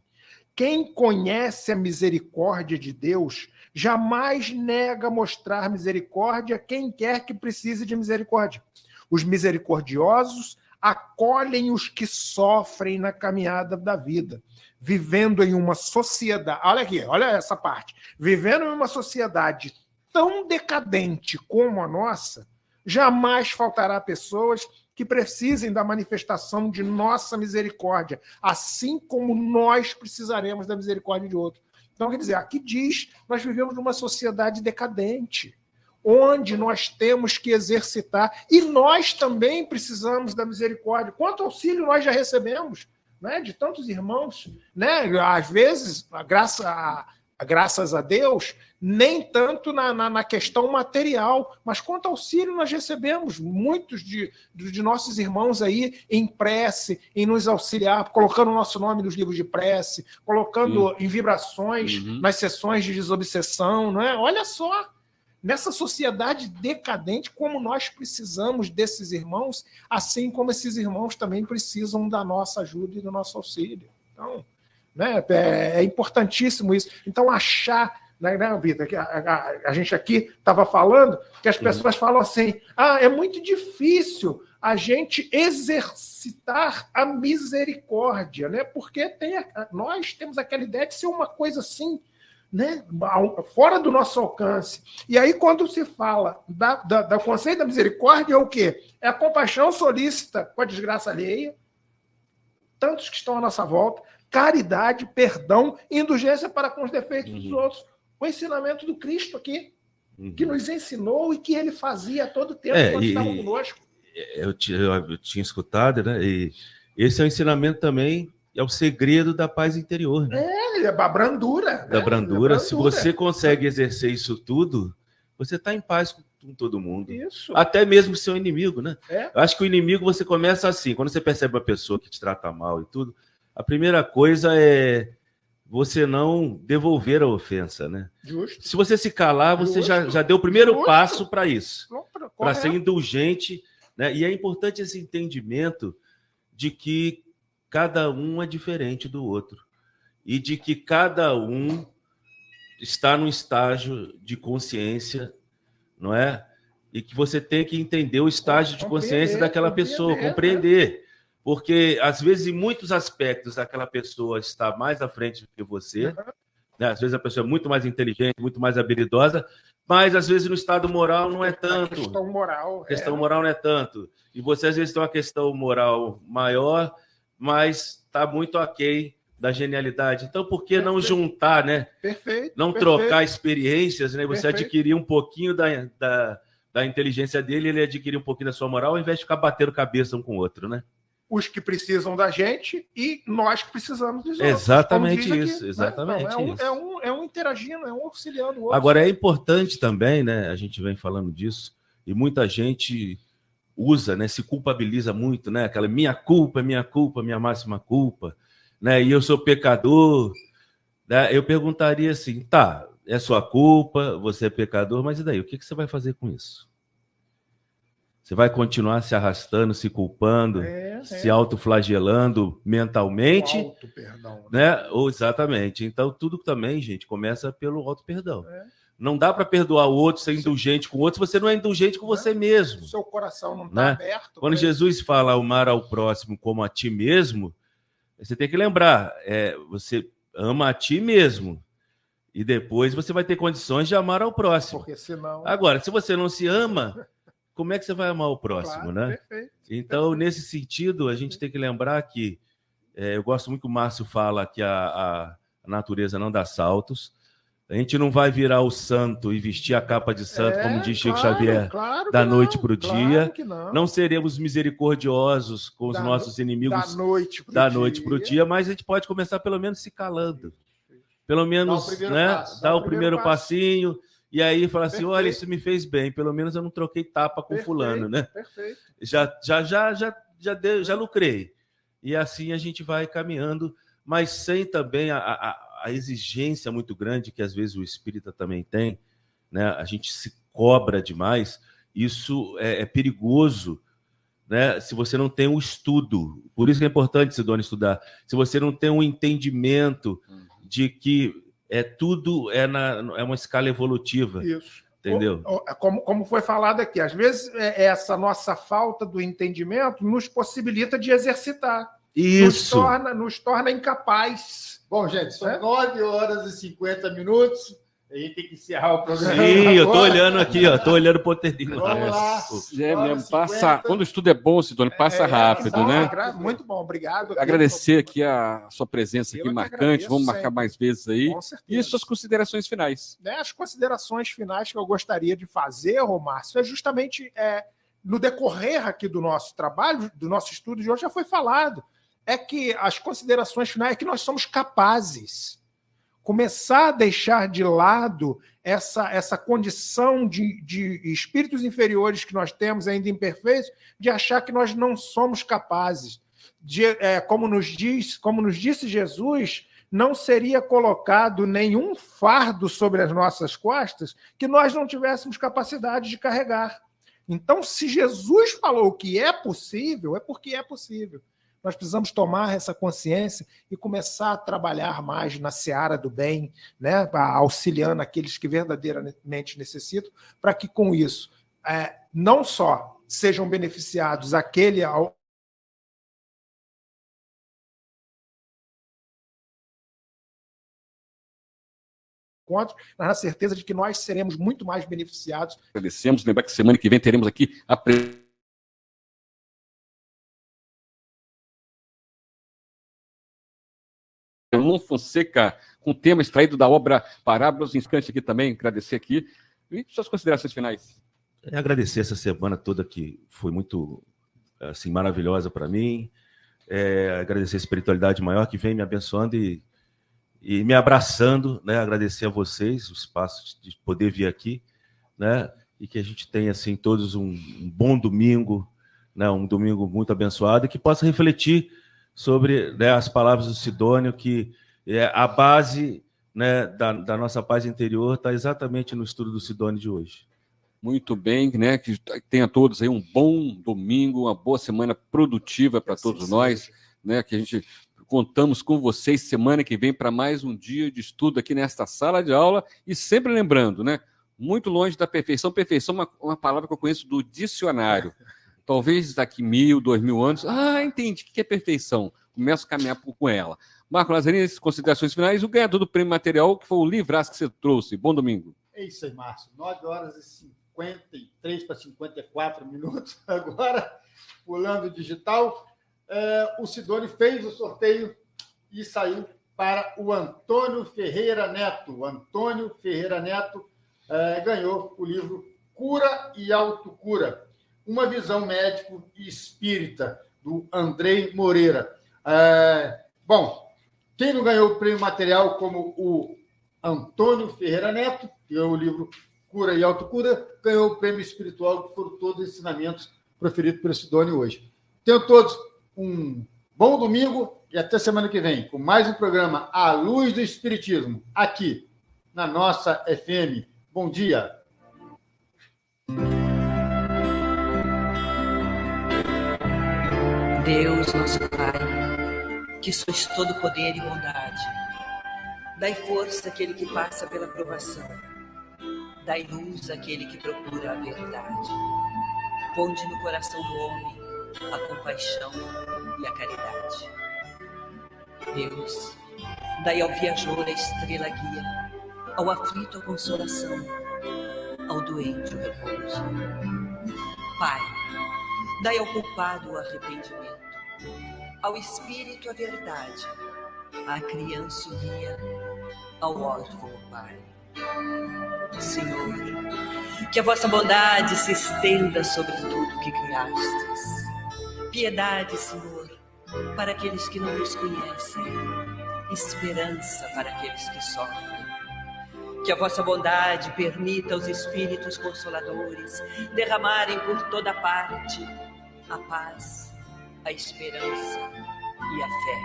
Quem conhece a misericórdia de Deus jamais nega mostrar misericórdia a quem quer que precise de misericórdia. Os misericordiosos acolhem os que sofrem na caminhada da vida, vivendo em uma sociedade... Olha aqui, olha essa parte. Vivendo em uma sociedade tão decadente como a nossa, jamais faltará pessoas que precisem da manifestação de nossa misericórdia, assim como nós precisaremos da misericórdia de outros. Então, quer dizer, aqui diz, nós vivemos numa sociedade decadente, onde nós temos que exercitar, e nós também precisamos da misericórdia. Quanto auxílio nós já recebemos, né, de tantos irmãos, né? Às vezes, graças a Deus, nem tanto na questão material, mas quanto auxílio nós recebemos, muitos de nossos irmãos aí em prece, em nos auxiliar, colocando o nosso nome nos livros de prece, colocando em vibrações nas sessões de desobsessão, não é? Olha só, nessa sociedade decadente, como nós precisamos desses irmãos, assim como esses irmãos também precisam da nossa ajuda e do nosso auxílio. Então, né, é importantíssimo isso. Então, achar, né, Vitor, que a gente aqui estava falando, que as pessoas falam assim, é muito difícil a gente exercitar a misericórdia, né? Porque nós temos aquela ideia de ser uma coisa assim, né, fora do nosso alcance. E aí, quando se fala do conceito da misericórdia, é o quê? É a compaixão solícita com a desgraça alheia, tantos que estão à nossa volta, caridade, perdão, indulgência para com os defeitos dos outros. O ensinamento do Cristo aqui, que nos ensinou e que ele fazia a todo tempo quando estava conosco. Eu tinha escutado, né? E esse é o ensinamento também, é o segredo da paz interior. Né? A brandura. Da brandura. Se você consegue exercer isso tudo, você está em paz com todo mundo. Isso. Até mesmo seu inimigo, né? Eu acho que o inimigo você começa assim, quando você percebe uma pessoa que te trata mal e tudo, a primeira coisa é você não devolver a ofensa, né? Justo. Se você se calar, você já deu o primeiro passo para isso, para ser indulgente, né? E é importante esse entendimento de que cada um é diferente do outro e de que cada um está num estágio de consciência, não é? E que você tem que entender o estágio de consciência daquela pessoa, compreender. Porque, às vezes, em muitos aspectos, aquela pessoa está mais à frente do que você. Né? Às vezes, a pessoa é muito mais inteligente, muito mais habilidosa, mas, às vezes, no estado moral não é tanto. A questão moral não é tanto. E você, às vezes, tem uma questão moral maior, mas está muito aquém da genialidade. Então, por que não juntar, né? Perfeito. Não trocar experiências, né? Você Perfeito. adquirir um pouquinho da inteligência dele, ele adquirir um pouquinho da sua moral, ao invés de ficar batendo cabeça um com o outro, né? Os que precisam da gente e nós que precisamos dos outros. Exatamente como diz isso, aqui, exatamente né? Então, isso. É um interagindo, é um auxiliando o outro. Agora, é importante também, né? A gente vem falando disso, e muita gente usa, né? Se culpabiliza muito, né? Aquela minha culpa, minha máxima culpa, né? E eu sou pecador, né? Eu perguntaria assim, tá, é sua culpa, você é pecador, mas e daí? O que você vai fazer com isso? Você vai continuar se arrastando, se culpando, se autoflagelando mentalmente? Auto-perdão. Né? Ou, exatamente. Então, tudo também, gente, começa pelo auto-perdão. Não dá para perdoar o outro, ser indulgente com o outro, se você não é indulgente com você mesmo. Seu coração não está aberto. Quando Jesus fala amar ao próximo como a ti mesmo, você tem que lembrar, você ama a ti mesmo. E depois você vai ter condições de amar ao próximo. Porque senão... Agora, se você não se ama, como é que você vai amar o próximo, Claro, né? Perfeito. Então, nesse sentido, a gente tem que lembrar que eu gosto muito que o Márcio fala que a natureza não dá saltos. A gente não vai virar o santo e vestir a capa de santo, como diz Chico Xavier, da noite para o dia. Não seremos misericordiosos com os nossos inimigos da noite para o dia, mas a gente pode começar pelo menos se calando. Pelo menos dar o primeiro passinho. E aí fala assim, olha, isso me fez bem, pelo menos eu não troquei tapa com fulano, né? Perfeito. Já lucrei. E assim a gente vai caminhando, mas sem também a exigência muito grande que às vezes o espírita também tem, né? A gente se cobra demais, isso é perigoso, né? Se você não tem um estudo, por isso que é importante, Sidônia, estudar. Se você não tem um entendimento de que tudo é uma escala evolutiva. Isso. Entendeu? Como foi falado aqui, às vezes essa nossa falta do entendimento nos possibilita de exercitar. Isso. Nos torna incapaz. Bom, gente, são 9 horas e 50 minutos. A gente tem que encerrar o programa. Sim, eu tô olhando aqui, ó. Tô olhando o Poteirinho lá. Vamos lá. Mesmo, passa, quando o estudo é bom, Sidônia, passa rápido, né? Muito bom, obrigado. Agradecer aqui a sua presença aqui marcante. Vamos marcar mais vezes aí. Com certeza. E suas considerações finais. As considerações finais que eu gostaria de fazer, Márcio, é justamente no decorrer aqui do nosso trabalho, do nosso estudo de hoje, já foi falado. É que as considerações finais é que nós somos capazes. Começar a deixar de lado essa condição de espíritos inferiores que nós temos, ainda imperfeitos, de achar que nós não somos capazes. Como nos disse Jesus, não seria colocado nenhum fardo sobre as nossas costas que nós não tivéssemos capacidade de carregar. Então, se Jesus falou que é possível, é porque é possível. Nós precisamos tomar essa consciência e começar a trabalhar mais na seara do bem, né? Auxiliando aqueles que verdadeiramente necessitam, para que com isso não só sejam beneficiados mas na certeza de que nós seremos muito mais beneficiados. Agradecemos. Lembrar que semana que vem teremos aqui a Fonseca, com o tema extraído da obra Parábolas, instante aqui também, agradecer aqui. E suas considerações finais? Agradecer essa semana toda que foi muito assim, maravilhosa para mim. Agradecer a espiritualidade maior que vem me abençoando e me abraçando, né? Agradecer a vocês o espaço de poder vir aqui, né? E que a gente tenha assim, todos um bom domingo, né? Um domingo muito abençoado e que possa refletir sobre, né, as palavras do Sidônio, que a base, né, da nossa paz interior está exatamente no estudo do Sidônio de hoje. Muito bem, né? Que tenha todos aí um bom domingo, uma boa semana produtiva para todos nós, né? Que a gente contamos com vocês semana que vem para mais um dia de estudo aqui nesta sala de aula e sempre lembrando, né? Muito longe da perfeição. Perfeição é uma palavra que eu conheço do dicionário. Talvez daqui 1000, 2000 anos, entendi o que é perfeição. Começo a caminhar com ela. Marco Lazzarini, considerações finais, o ganhador do prêmio material, que foi o livraço que você trouxe. Bom domingo. É isso aí, Márcio. 9 horas e 53 para 54 minutos agora, pulando digital. o Sidoni fez o sorteio e saiu para o Antônio Ferreira Neto. O Antônio Ferreira Neto ganhou o livro Cura e Autocura, uma visão médico e espírita, do Andrei Moreira. Bom, quem não ganhou o prêmio material como o Antônio Ferreira Neto, que ganhou o livro Cura e Autocura, ganhou o prêmio espiritual, que foram todos os ensinamentos proferidos pelo Sidoni hoje. Tenham todos um bom domingo e até semana que vem, com mais um programa A Luz do Espiritismo, aqui na nossa FM. Bom dia! Deus, nosso Pai, que sois todo poder e bondade, dai força àquele que passa pela provação, dai luz àquele que procura a verdade. Ponde no coração do homem a compaixão e a caridade. Deus, dai ao viajor a estrela guia, ao aflito a consolação, ao doente o repouso. Pai, dai ao culpado o arrependimento, ao espírito a verdade, à criança o guia, ao órfão o pai. Senhor, que a vossa bondade se estenda sobre tudo que criastes. Piedade, Senhor, para aqueles que não vos conhecem, esperança para aqueles que sofrem. Que a vossa bondade permita aos espíritos consoladores derramarem por toda parte a paz, a esperança e a fé.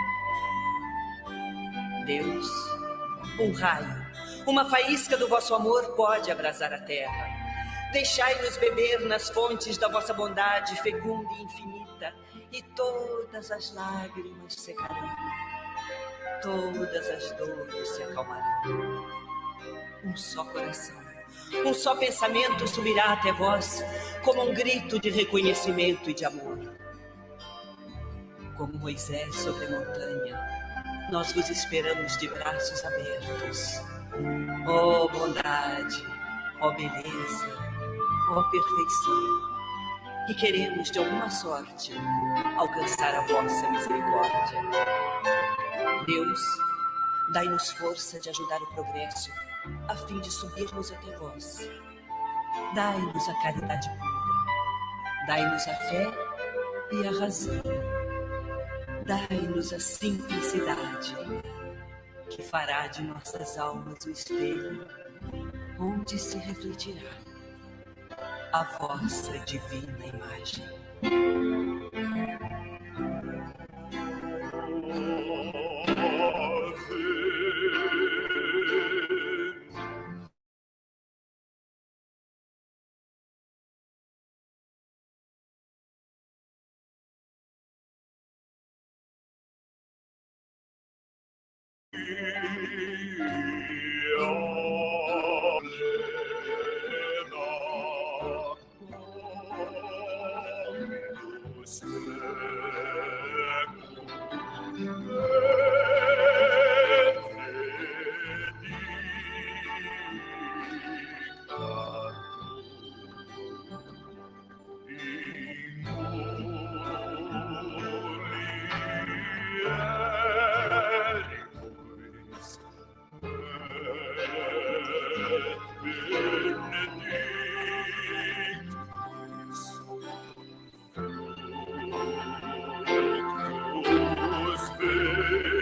Deus, um raio, uma faísca do vosso amor pode abrasar a terra. Deixai-nos beber nas fontes da vossa bondade fecunda e infinita, e todas as lágrimas secarão, todas as dores se acalmarão. Um só coração, um só pensamento subirá até vós, como um grito de reconhecimento e de amor. Como Moisés sobre a montanha, nós vos esperamos de braços abertos. Ó bondade, ó beleza, ó perfeição, e queremos de alguma sorte alcançar a vossa misericórdia. Deus, dai-nos força de ajudar o progresso, a fim de subirmos até vós. Dai-nos a caridade pura, dai-nos a fé e a razão. Dai-nos a simplicidade, que fará de nossas almas o espelho, onde se refletirá a vossa divina imagem. Benedictus